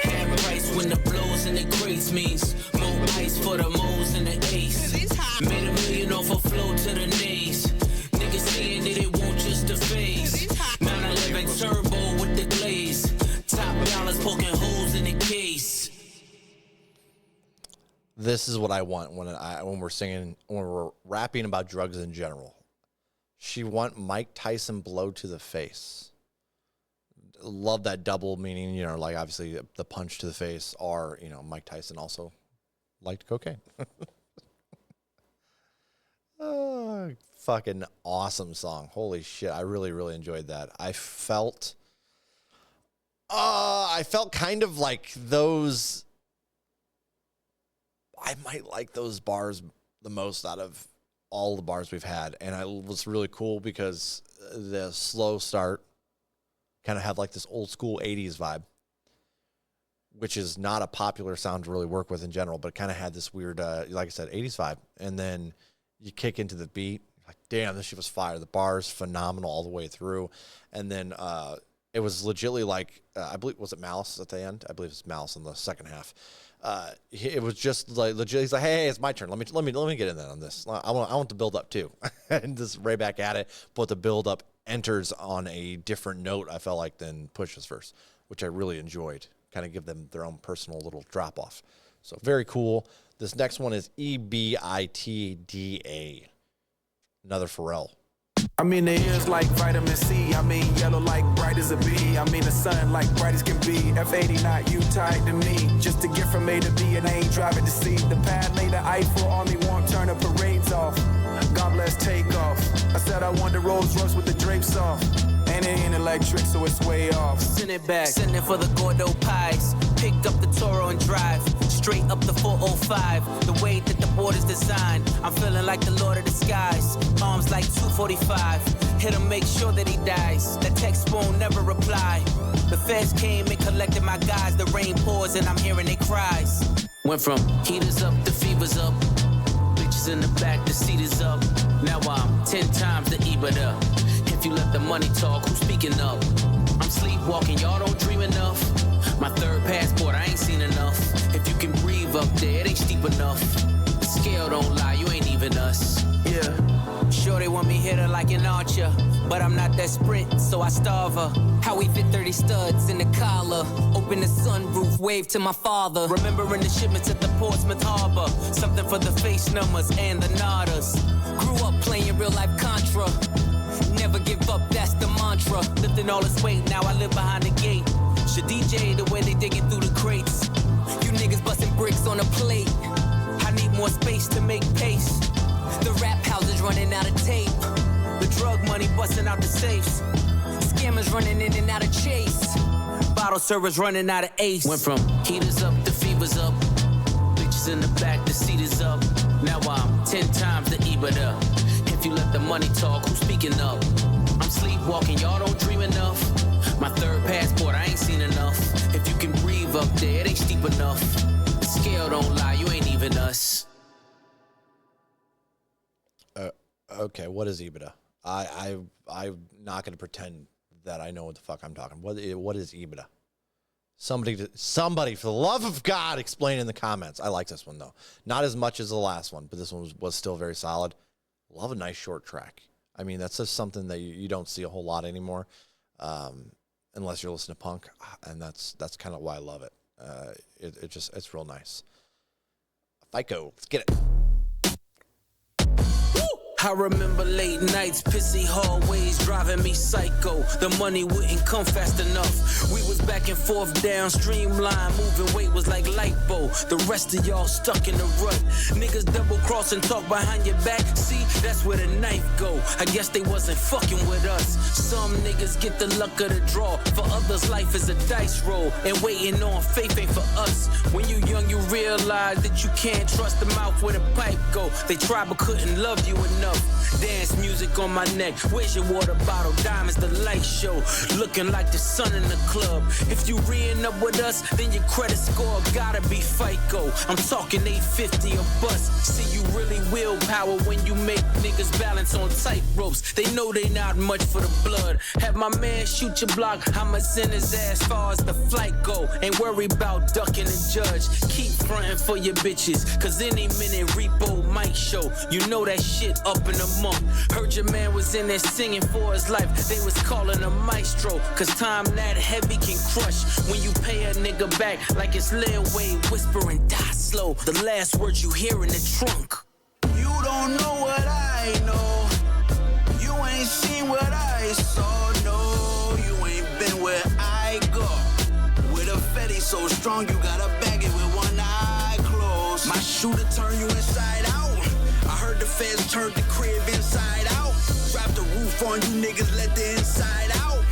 Half price when the blows in the crates means more ice for the moles and the ace. Made $1 million off a flow to the nays. Niggas saying that it won't just the face. 911 turbo with the glaze. Top dollars poking holes in the case. This is what I want when we're singing, when we're rapping about drugs in general. She want Mike Tyson blow to the face. Love that double meaning, you know, like obviously the punch to the face, or, you know, Mike Tyson also liked cocaine. Oh, fucking awesome song. Holy shit. I really, really enjoyed that. I felt kind of like those, I might like those bars the most out of all the bars we've had. And it was really cool because the slow start kind of had like this old school 80s vibe, which is not a popular sound to really work with in general, but kind of had this weird, like I said, 80s vibe. And then you kick into the beat, like, damn, this shit was fire. The bars, phenomenal all the way through. And then it was legitly like, I believe, was it Malice at the end? I believe it's Malice in the second half. It was just like legit. He's like, hey, it's my turn. Let me get in there on this. I want the build up too. And just right back at it, but the build up enters on a different note, I felt like, than Push's verse, which I really enjoyed. Kind of give them their own personal little drop off. So very cool. This next one is EBITDA. Another Pharrell. I mean, the ears like vitamin C. I mean, yellow like bright as a bee. I mean, the sun like bright as can be. F80 not you tied to me. Just to get from A to B and I ain't driving to C. The pad laid the Eiffel Army won't turn the parades off. God bless takeoff. I said I want the Rolls Royce with the drapes off. And it ain't electric, so it's way off. Send it back, send it for the Gordo pies. Pick up the Toro and drive straight up the 405. The way that the board is designed, I'm feeling like the Lord of the Skies. Arms like 245. Hit him, make sure that he dies. The text won't never reply. The feds came and collected my guys. The rain pours and I'm hearing their cries. Went from heaters up to fevers up. Bitches in the back, the seat is up. Now I'm 10 times the EBITDA. If you let the money talk, who's speaking up? I'm sleepwalking, y'all don't dream enough. My third passport, I ain't seen enough. If you can breathe up there, it ain't steep enough. The scale don't lie, you ain't even us. Yeah. Sure they want me hit her like an archer, but I'm not that sprint, so I starve her. How we fit 30 studs in the collar. Open the sunroof, wave to my father. Remembering the shipments at the Portsmouth Harbor. Something for the face numbers and the nodders. Grew up playing real life Contra. Never give up, that's the mantra. Lifting all this weight, now I live behind the gate. Should DJ the way they digging through the crates. You niggas busting bricks on a plate. I need more space to make pace. The rap house is running out of tape. The drug money busting out the safes. Scammers running in and out of chase. bottle service running out of ace. Went from heaters up to fevers up. Bitches in the back, the seat is up. Now I'm 10 times the EBITDA. If you let the money talk, who's speaking up? I'm sleepwalking, y'all don't dream enough. My third passport, I ain't seen enough. If you can breathe up there, it ain't steep enough. The scale don't lie, you ain't even us. Okay, what is EBITDA? I'm not going to pretend that I know what the fuck I'm talking. What is EBITDA? Somebody, for the love of God, explain in the comments. I like this one, though. Not as much as the last one, but this one was still very solid. Love a nice short track. I mean, that's just something that you don't see a whole lot anymore, unless you're listening to punk, and that's kind of why I love it. It's real nice. FICO, let's get it. I remember late nights, pissy hallways driving me psycho. The money wouldn't come fast enough. We was back and forth down streamline, moving weight was like lipo. The rest of y'all stuck in the rut. Niggas double cross and talk behind your back. See, that's where the knife go. I guess they wasn't fucking with us. Some niggas get the luck of the draw. For others, life is a dice roll, and waiting on faith ain't for us. When you young, you realize that you can't trust the mouth where the pipe go. They tried but couldn't love you enough. Dance music on my neck. Where's your water bottle? Diamonds, the light show. Looking like the sun in the club. If you re-ing up with us, then your credit score gotta be FICO. I'm talking 850 a bus. See, you really willpower when you make niggas balance on tight ropes. They know they not much for the blood. Have my man shoot your block. I'ma send his ass far as the flight go. Ain't worry about ducking the judge. Keep frontin' for your bitches, cause any minute repo might show. You know that shit up in the month. Heard your man was in there singing for his life. They was calling him maestro, cause time that heavy can crush. When you pay a nigga back like it's Lil Wayne, whisper and die slow. The last words you hear in the trunk. You don't know what I know. You ain't seen what I saw. No, you ain't been where I go. With a fetty so strong, you gotta bag it with one eye closed. My shooter turn you inside out. I heard the feds turned the crib inside out. Drop the roof on you niggas, let the inside out.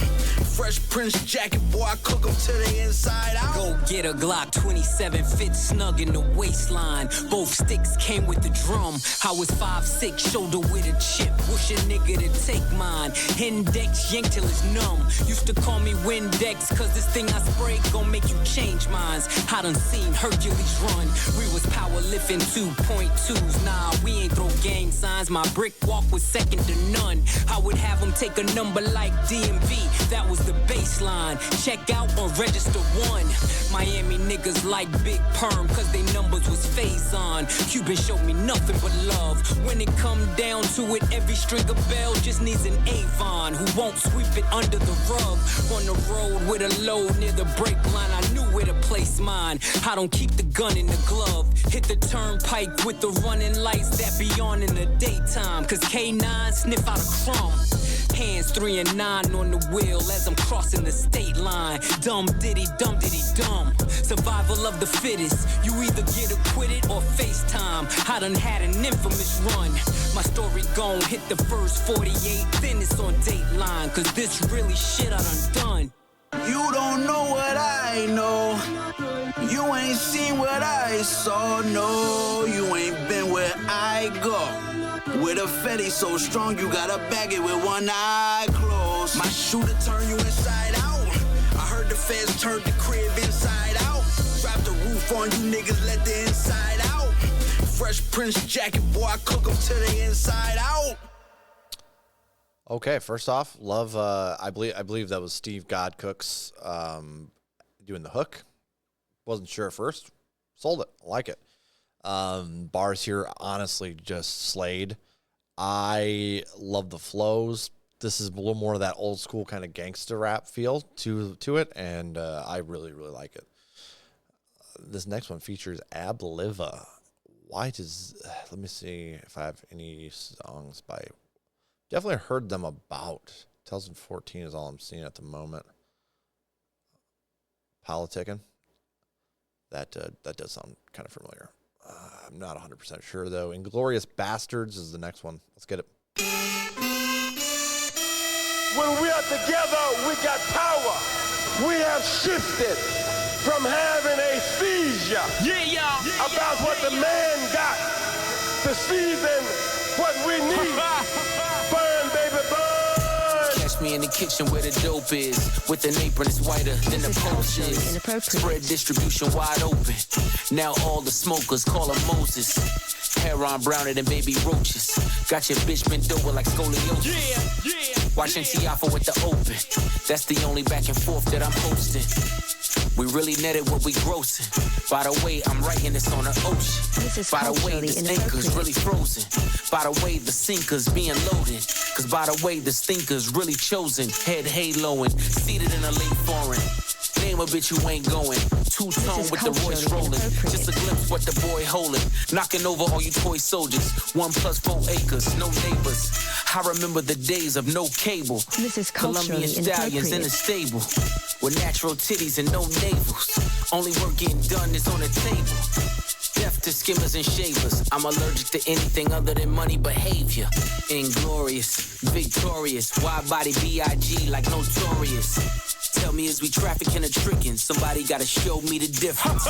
Fresh Prince jacket, boy, I cook them to the inside out. Go get a Glock 27, fit snug in the waistline. Both sticks came with the drum. I was 5'6", shoulder with a chip. Wish a nigga to take mine. Index yank till it's numb. Used to call me Windex, cause this thing I spray gon' make you change minds. I done seen Hercules run. We was power lifting 2.2s. Nah, we ain't throw gang signs. My brick walk was second to none. I would have them take a number like DMV. That was the baseline. Check out or register one. Miami niggas like Big Perm, cause they numbers was phase on. Cuban showed me nothing but love. When it come down to it, every string of bell just needs an Avon who won't sweep it under the rug. On the road with a load near the brake line, I knew where to place mine. I don't keep the gun in the glove. Hit the turnpike with the running lights that be on in the daytime, cause K9 sniff out a crumb. Hands 3 and 9 on the wheel as I'm crossing the state line. Dumb diddy dumb. Survival of the fittest. You either get acquitted or FaceTime. I done had an infamous run. My story gon' hit the first 48, then it's on Dateline, cause this really shit I done. You don't know what I know. You ain't seen what I saw. No, you ain't been where I go. With a fetty so strong, you gotta bag it with one eye closed. My shooter turn you inside out. I heard the feds turned the crib inside out. Drop the roof on you niggas, let the inside out. Fresh Prince jacket, boy, I cook them to the inside out. Okay, first off, love. I believe that was Steve Godcook's doing the hook. Wasn't sure at first. Sold it. I like it. Bars here, honestly, just slayed. I love the flows. This is a little more of that old school kind of gangster rap feel to it, and I really, really like it. This next one features Abliva. Let me see if I have any songs by. Definitely heard them about. 2014 is all I'm seeing at the moment. Politicking. That does sound kind of familiar. I'm not 100% sure, though. Inglorious Bastards is the next one. Let's get it. When we are together, we got power. we have shifted from having a seizure about what the man got to season what we need. Burn, baby, burn. Catch me in the kitchen where the dope is. With an apron that's whiter than the post is. Spread distribution wide open. Now all the smokers call him Moses. Hair on browner than baby roaches. Got your bitch bent over like scoliosis. Watching Tiafa with the open. That's the only back and forth that I'm posting. We really netted what we grossing. By the way, I'm writing this on the ocean. By the way, this anchor's really frozen. By the way, the sinker's being loaded. Cause by the way, the stinker's really chosen. Head haloing, seated in a late foreign. Name a bitch who ain't going. Two-tone with the Royce rolling. Just a glimpse what the boy holding. Knocking over all you toy soldiers. 1 + 4 acres, no neighbors. I remember the days of no cable. Colombian stallions in the stable. With natural titties and no navels. Only work getting done is on the table. Deaf to skimmers and shavers. I'm allergic to anything other than money behavior. Inglorious, victorious. Wide body B.I.G. like notorious. Tell me, is we trafficking or tricking? Somebody gotta show me the difference.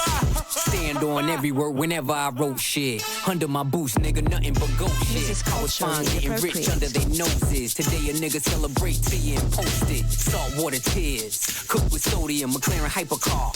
Stand on every word whenever I wrote shit. Under my boots, nigga, nothing but goat shit. I was fine getting rich under their noses. Today a nigga celebrate to you and post it. Saltwater tears, cooked with sodium, McLaren hypercar.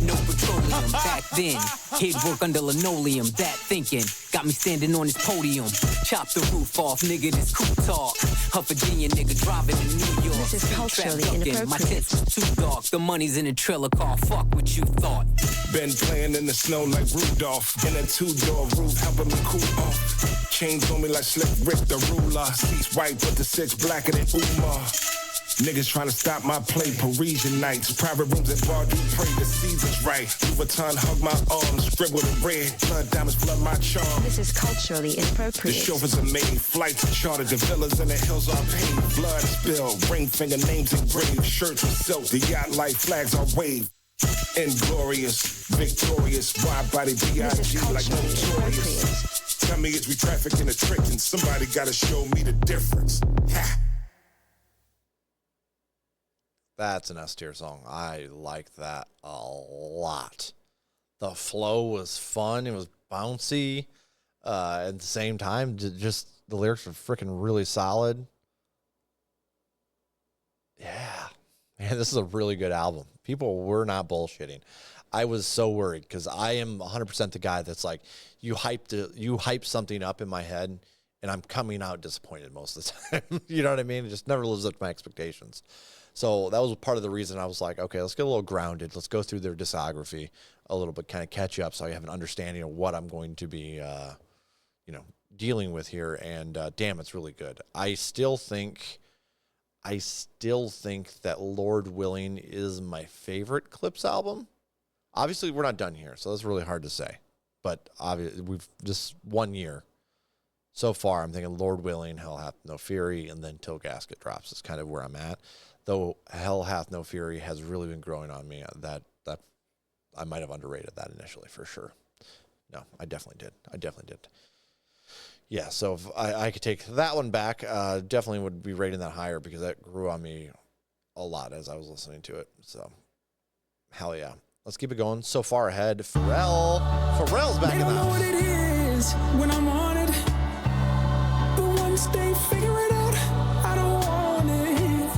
No petroleum back then. Head work under linoleum, that thinking got me standing on this podium. Chop the roof off, nigga, this coupe talk. A Virginia nigga driving to New York. This is culturally inappropriate. My tits was too dark. The money's in the trailer car. Fuck what you thought. Been playing in the snow like Rudolph. In a 2-door roof, helping me cool off. Chains on me like Slick Rick the ruler. Seats white, but the 6 blacker than Umar. Niggas trying to stop my play, Parisian nights. Private rooms at Bar du Pray, the season's right. Vuitton hug my arms, scribbled in red. Blood diamonds flood my charm. This is culturally The inappropriate. chauffeurs are made, flights are chartered, the villas in the hills are paid. Blood spilled, ring finger names engraved. Shirts with silk, the yacht light flags are waved. Inglorious, victorious, wide body B.I.G. like notorious. Tell me, is we trafficking or tricking? Somebody gotta show me the difference. Ha! That's an S tier song. I like that a lot. The flow was fun. It was bouncy. At the same time, just the lyrics were freaking really solid. Yeah. Man, this is a really good album. People were not bullshitting. I was so worried because I am 100% the guy that's like, you hype something up in my head, and I'm coming out disappointed most of the time. You know what I mean? It just never lives up to my expectations. So that was part of the reason I was like, okay, let's get a little grounded. Let's go through their discography a little bit, kind of catch up so I have an understanding of what I'm going to be, dealing with here. And damn, it's really good. I still think that Lord Willing is my favorite Clipse album. Obviously, we're not done here, so that's really hard to say. But obviously, we've just 1 year. So far, I'm thinking Lord Willing, Hell Hath No Fury, and then Till Gasket Drops is kind of where I'm at. Though Hell Hath No Fury has really been growing on me. That I might have underrated that initially for sure. No, I definitely did. Yeah, so if I could take that one back, definitely would be rating that higher because that grew on me a lot as I was listening to it. So, hell yeah. Let's keep it going. So far ahead, Pharrell's back in the house. They don't know what it is when I'm on it. But once they figure it out, I don't want it.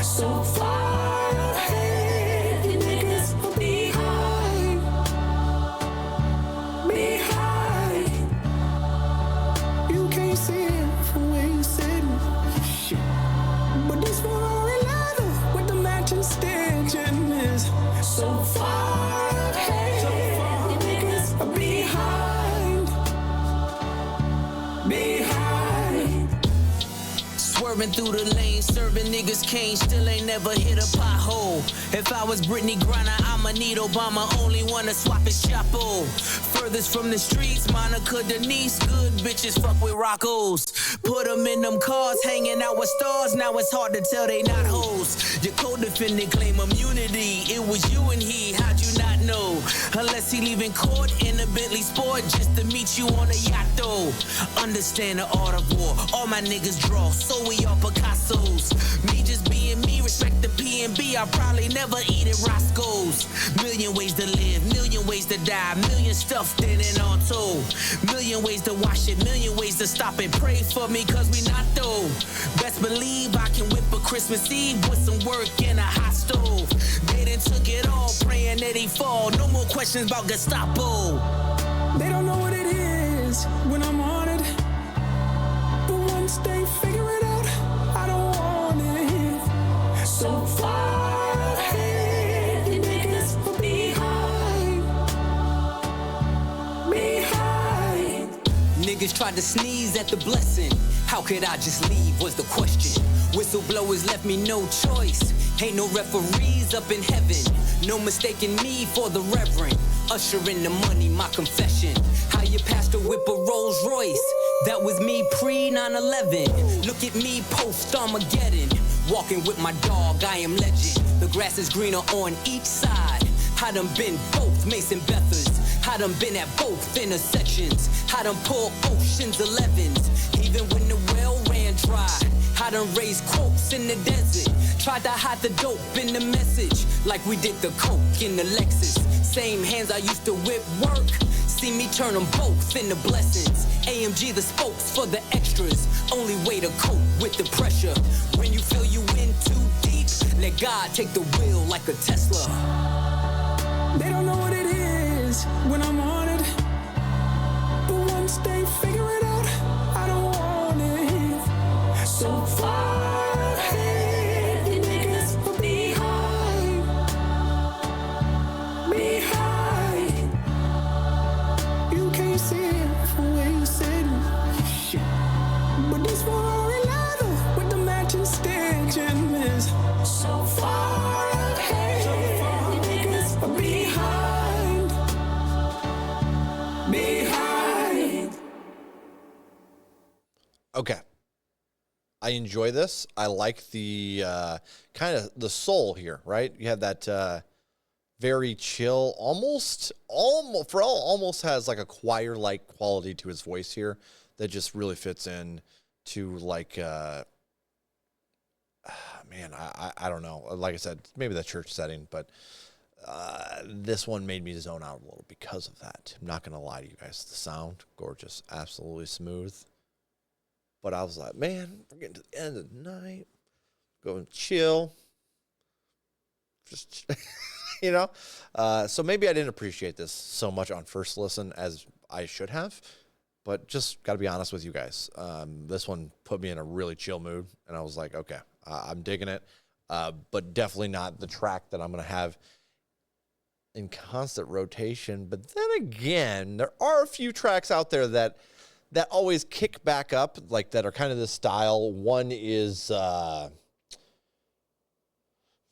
So far ahead, you niggas will be high. Be high. You can't see it from where you sitting. Shit. But this Ferrari leather with the matching stitching is so far ahead. You niggas are behind. Behind. Swerving through the lane, serving niggas cane, still ain't never hit a pothole. If I was Brittany Griner, I'ma need Obama, only wanna swap his chapeau. Furthest from the streets, Monica Denise, good bitches fuck with Roccos. Put them in them cars, hanging out with stars, now it's hard to tell they not hoes. Your co-defendant claim immunity, it was you and he, how'd you not know? Unless he leaving court in a Bentley Sport just to meet you on a yacht though. Understand the art of war, all my niggas draw, so we all Picassos. Me just being me, respect the P&B, I'll probably never eat at Roscoe's. Million ways to live, million ways to die, million stuffed in and all told. Million ways to wash it, million ways to stop and pray for me, cause we not though. Best believe I can whip a Christmas Eve with some work in a hot stove. They done took it all, praying that he fall. No more questions about Gestapo. They don't know what it is when I'm on it. But once they figure it out, I don't want it. So far ahead, you niggas are behind. Niggas tried to sneeze at the blessing. How could I just leave was the question. Whistleblowers left me no choice. Ain't no referees up in heaven. No mistaking me for the reverend. Usher in the money, my confession. How your pastor whip a Rolls Royce. That was me pre 9/11. Look at me post Armageddon. Walking with my dog, I am legend. The grass is greener on each side. I done been both Mason Bethers. I done been at both intersections. I done pulled Ocean's 11s. Even when the well ran dry. I done raised quotes in the desert. Tried to hide the dope in the message. Like we did the coke in the Lexus. Same hands I used to whip work. See me turn them both into blessings. AMG the spokes for the extras. Only way to cope with the pressure. When you feel you in too deep, let God take the wheel like a Tesla. They don't know what it is when I'm on it. But once they figure it out, I don't want it. So far ahead, you niggas are behind. You can't see it from where you sitting. Shit. But this Ferrari leather with the matching stitching is so far ahead. You niggas are behind. Okay. I enjoy this. I like the kind of the soul here, right? You have that very chill, almost has like a choir-like quality to his voice here that just really fits in to like, man, I don't know. Like I said, maybe the church setting, but this one made me zone out a little because of that. I'm not going to lie to you guys. The sound, gorgeous, absolutely smooth. But I was like, man, we're getting to the end of the night. Going chill. Just, you know? So maybe I didn't appreciate this so much on first listen as I should have. But just got to be honest with you guys. This one put me in a really chill mood. And I was like, okay, I'm digging it. But definitely not the track that I'm going to have in constant rotation. But then again, there are a few tracks out there that always kick back up, like that are kind of this style. One is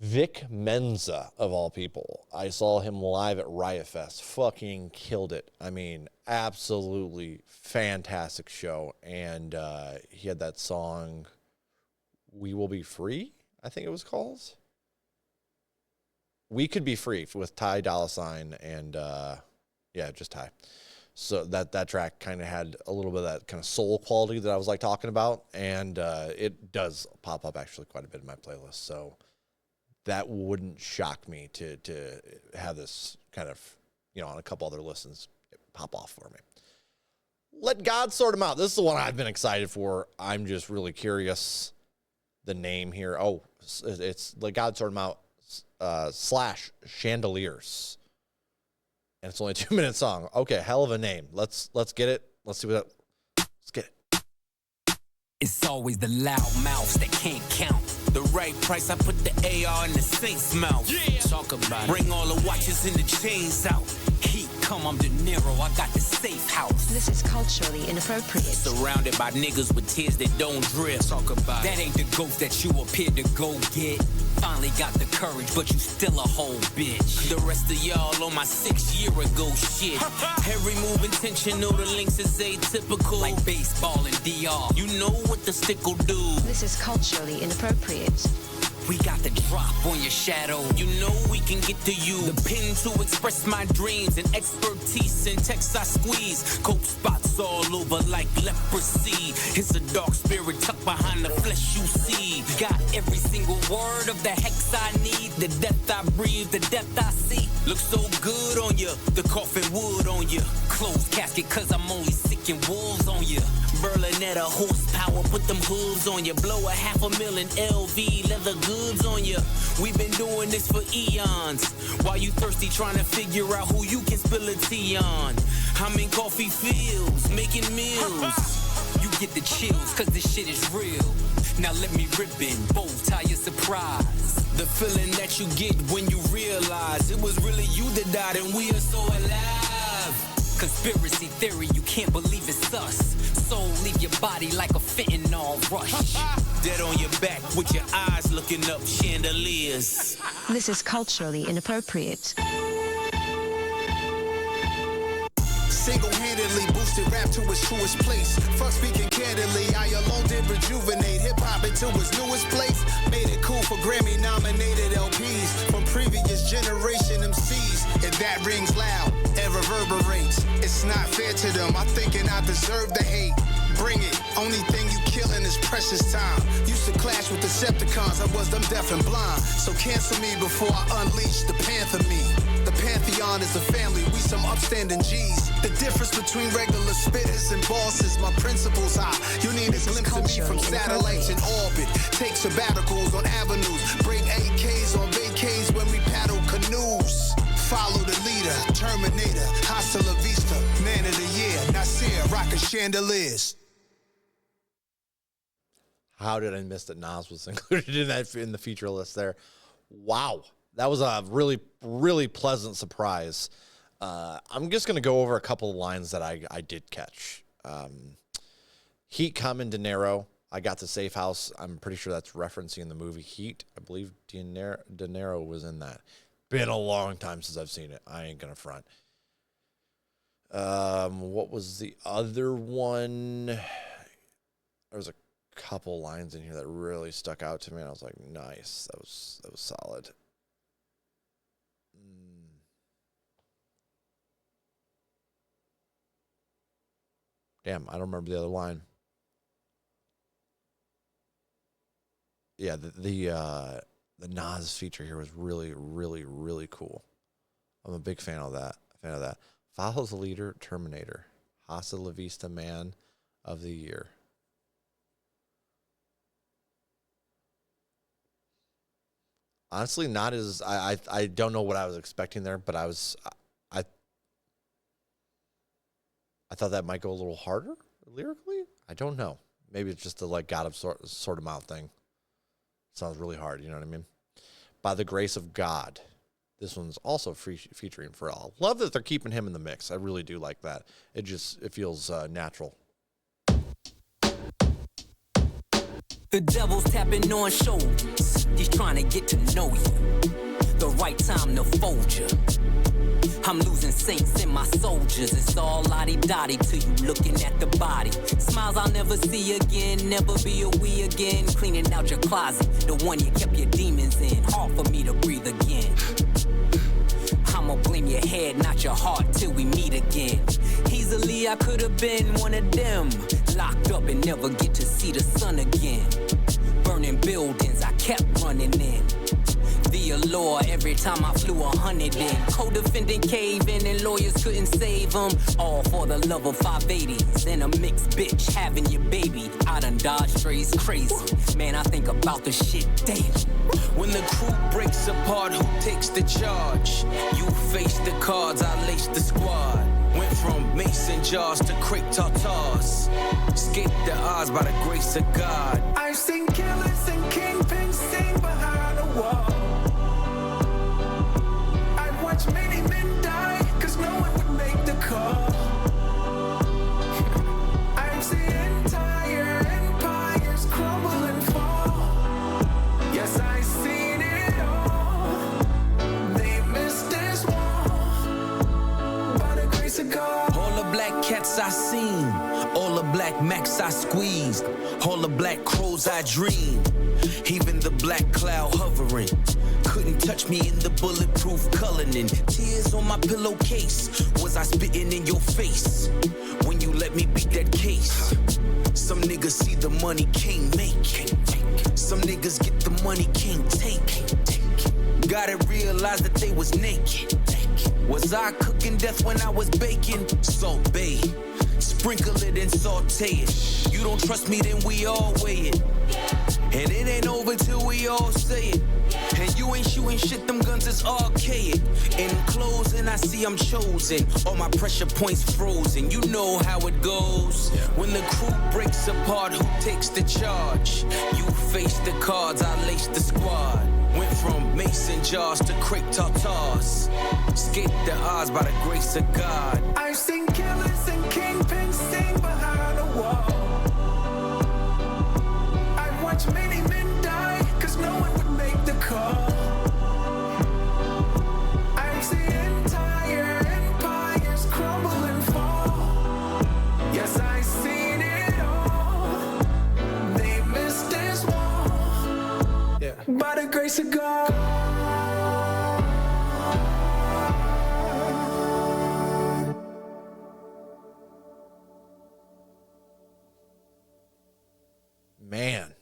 Vic Menza, of all people. I saw him live at Riot Fest. Fucking killed it. I mean, absolutely fantastic show. And he had that song, We Will Be Free, I think it was called. We Could Be Free with Ty Dolla $ign and, just Ty. So that track kind of had a little bit of that kind of soul quality that I was like talking about. And it does pop up actually quite a bit in my playlist. So that wouldn't shock me to have this kind of, on a couple other listens pop off for me. Let God Sort Him Out. This is the one I've been excited for. I'm just really curious. The name here. Oh, it's Let God Sort Him Out / Chandeliers. And it's only a 2-minute song. Okay, hell of a name. Let's get it. Let's see what let's get it. It's always the loud mouths that can't count. The right price, I put the AR in the Saint's mouth. Yeah. Talk about it. Bring all the watches and the chains out. Heat come, I'm De Niro, I got the safe house. This is culturally inappropriate. Surrounded by niggas with tears that don't drip. Talk about that ain't the ghost that you appeared to go get. Finally got the courage, but you still a whole bitch. The rest of y'all on my 6 year ago shit. Every move intentional, the links is atypical. Like baseball and DR. You know what the stick will do. This is culturally inappropriate. We got the drop on your shadow. You know we can get to you. The pen to express my dreams and expertise in text I squeeze. Coke spots all over like leprosy. It's a dark spirit tucked behind the flesh you see. Got every single word of the hex I need. The death I breathe, the death I see. Looks so good on you. The coffin wood on you. Closed casket cause I'm only sick and wolves on you. Berlinetta horsepower, put them hooves on you. Blow a $500,000 LV leather goods on you. We've been doing this for eons. While you thirsty trying to figure out who you can spill a tea on. I'm in coffee fields, making meals. You get the chills, cause this shit is real. Now let me ribbon, bow tie your surprise. The feeling that you get when you realize it was really you that died and we are so alive. Conspiracy theory, you can't believe it's us. Soul leave your body like a fentanyl rush. Dead on your back with your eyes looking up chandeliers. This is culturally inappropriate. Single-handedly boosted rap to its truest place. Fuck speaking candidly, I alone did rejuvenate hip-hop into its newest place. Made it cool for Grammy-nominated LPs from previous generation MCs. And that rings loud and reverberates. It's not fair to them, I'm thinking I deserve the hate. Bring it, only thing you killing is precious time. Used to clash with Decepticons, I was them deaf and blind. So cancel me before I unleash the Panther me. The Pantheon is a family, we some upstanding G's. The difference between regular spitters and bosses, my principles high. You need a glimpse of me from satellites in orbit. Take sabbaticals on avenues, break AKs on vacays when we paddle canoes. Follow the leader, Terminator, hasta la vista, man of the year, Nasir, rockin' chandeliers. How did I miss that Nas was included in the feature list there? Wow. That was a really, really pleasant surprise. I'm just going to go over a couple of lines that I did catch. Heat coming, De Niro. I got the safe house. I'm pretty sure that's referencing the movie Heat. I believe De Niro was in that. Been a long time since I've seen it. I ain't going to front. What was the other one? There was a couple lines in here that really stuck out to me. And I was like, nice. That was solid. Damn, I don't remember the other line. Yeah, the Nas feature here was really, really, really cool. I'm a big fan of that. Follow the leader, Terminator. Hasta la vista, man of the year. Honestly, not as I don't know what I was expecting there, but I thought that might go a little harder lyrically. I don't know. Maybe it's just the God of sort of mouth thing. Sounds really hard, you know what I mean? By the grace of God. This one's also featuring Pharrell. Love that they're keeping him in the mix. I really do like that. It feels natural. The devil's tapping on shoulders. He's trying to get to know you. The right time to fold you. I'm losing saints in my soldiers. It's all lottie-dottie to you looking at the body. Smiles I'll never see again, never be a we again. Cleaning out your closet, the one you kept your demons in. Hard for me to breathe again. I'ma blame your head, not your heart, till we meet again. Easily I could have been one of them. Locked up and never get to see the sun again. Burning buildings, I kept running in. The allure every time I flew 100 in. Co-defendant caving and lawyers couldn't save them. All for the love of 580s and a mixed bitch having your baby. I done dodged strays crazy. Man, I think about the shit daily. When the crew breaks apart, who takes the charge? You face the cards, I lace the squad. Went from mason jars to crepe tartars. Escaped the odds by the grace of God. I've seen killers and kingpins sing behind the wall. I've watched many men die, cause no one would make the call. I've seen entire empires crumble and fall. Yes, I've seen it all. They missed this wall. By the grace of God. All the black cats I seen, all the black Macs I squeezed, all the black crows I dream. Even the black cloud hovering couldn't touch me in the bulletproof coloring. Tears on my pillowcase. Was I spitting in your face when you let me beat that case? Some niggas see the money can't make. Some niggas get the money can't take. Gotta realize that they was naked. Was I cooking death when I was baking? Salt Bay, sprinkle it and saute it. You don't trust me, then we all weigh it. And it ain't over till we all say it. And you ain't shooting shit, them guns is archaic. In closing, I see I'm chosen. All my pressure points frozen. You know how it goes. When the crew breaks apart, who takes the charge? You face the cards, I lace the squad. Went from mason jars to crepe tartars. Escaped the odds by the grace of God. I've seen killers and kingpins sing behind a wall. I've watched many men die, cause no one would make the call. I've seen entire empires crumble and fall. Yes, I've seen it all. They missed this wall. Yeah. By the grace of God. Man.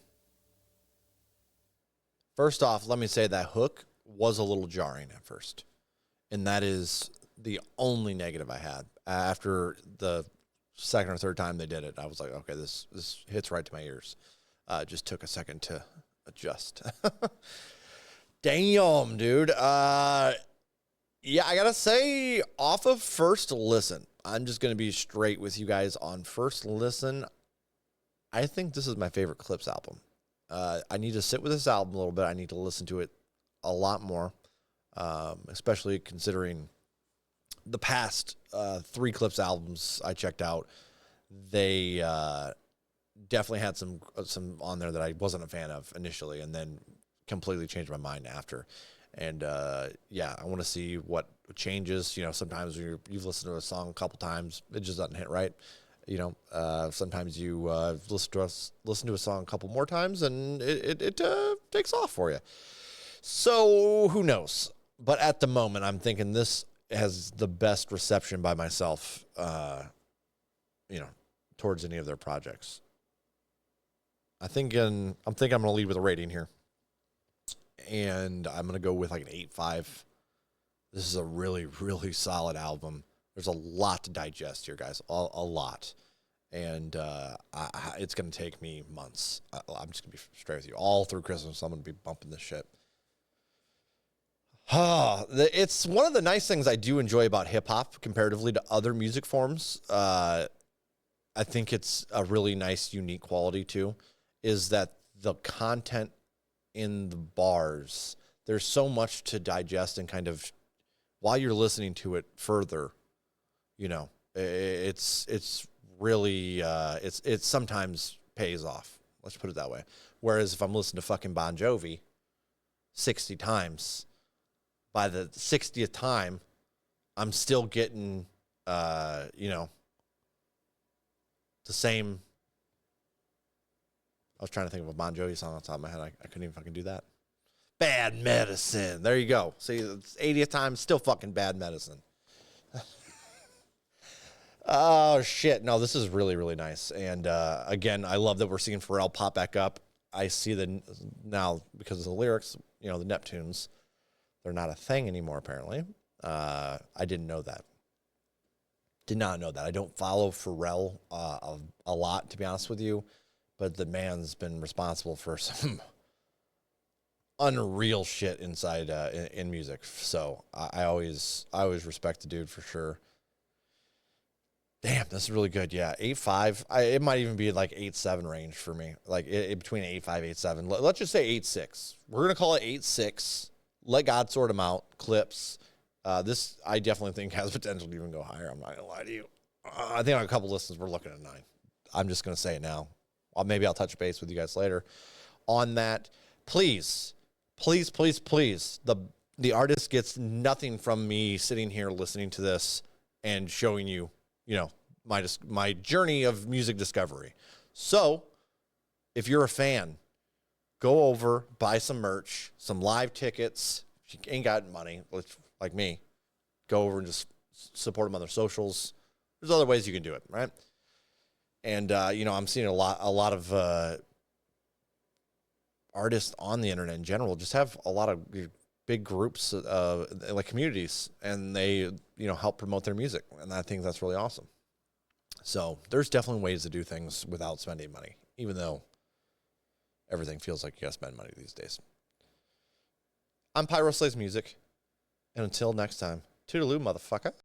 First off, let me say that hook was a little jarring at first. And that is the only negative I had. After the second or third time they did it, I was like, okay, this hits right to my ears. Just took a second to adjust. Damn, dude. Yeah, I gotta say, off of first listen, I'm just gonna be straight with you guys on first listen. I think this is my favorite Clipse album. I need to sit with this album a little bit. I need to listen to it a lot more, especially considering the past 3 Clipse albums I checked out. They definitely had some on there that I wasn't a fan of initially, and then completely changed my mind after. And yeah, I want to see what changes. You know, sometimes when you've listened to a song a couple times, it just doesn't hit right. You know, sometimes you listen to a song a couple more times, and it takes off for you. So who knows? But at the moment, I'm thinking this has the best reception by myself. You know, towards any of their projects. I'm thinking I'm going to lead with a rating here, and I'm going to go with like an 8.5. This is a really, really solid album. There's a lot to digest here, guys. A lot. And it's going to take me months. I'm just going to be straight with you. All through Christmas, I'm going to be bumping this shit. It's one of the nice things I do enjoy about hip-hop comparatively to other music forms. I think it's a really nice, unique quality, too, is that the content in the bars, there's so much to digest and kind of, while you're listening to it further, you know, it's really, it sometimes pays off. Let's put it that way. Whereas if I'm listening to fucking Bon Jovi 60 times, by the 60th time, I'm still getting, you know, the same. I was trying to think of a Bon Jovi song on top of my head. I couldn't even fucking do that. Bad Medicine. There you go. See, it's 80th time, still fucking Bad Medicine. Oh, shit. No, this is really, really nice. And, again, I love that we're seeing Pharrell pop back up. I see now, because of the lyrics, you know, the Neptunes, they're not a thing anymore, apparently. I didn't know that. Did not know that. I don't follow Pharrell a lot, to be honest with you. But the man's been responsible for some unreal shit inside in music. So I always respect the dude for sure. Damn, this is really good. Yeah, 8.5. It might even be like 8.7 range for me. Like between 8.5, 8.7. Let's just say 8.6. We're gonna call it 8.6. Let God sort them out. Clipse. This I definitely think has potential to even go higher. I'm not gonna lie to you. I think on a couple listens we're looking at 9. I'm just gonna say it now. Maybe I'll touch base with you guys later on that. Please. The artist gets nothing from me sitting here listening to this and showing you, you know, my journey of music discovery. So if you're a fan, go over, buy some merch, some live tickets. If you ain't got money, like me, go over and just support them on their socials. There's other ways you can do it, right? And, I'm seeing a lot of artists on the internet in general just have a lot of big groups, like communities, and they, help promote their music. And I think that's really awesome. So there's definitely ways to do things without spending money, even though everything feels like you gotta spend money these days. I'm Pyro Slays Music, and until next time, toodaloo, motherfucker.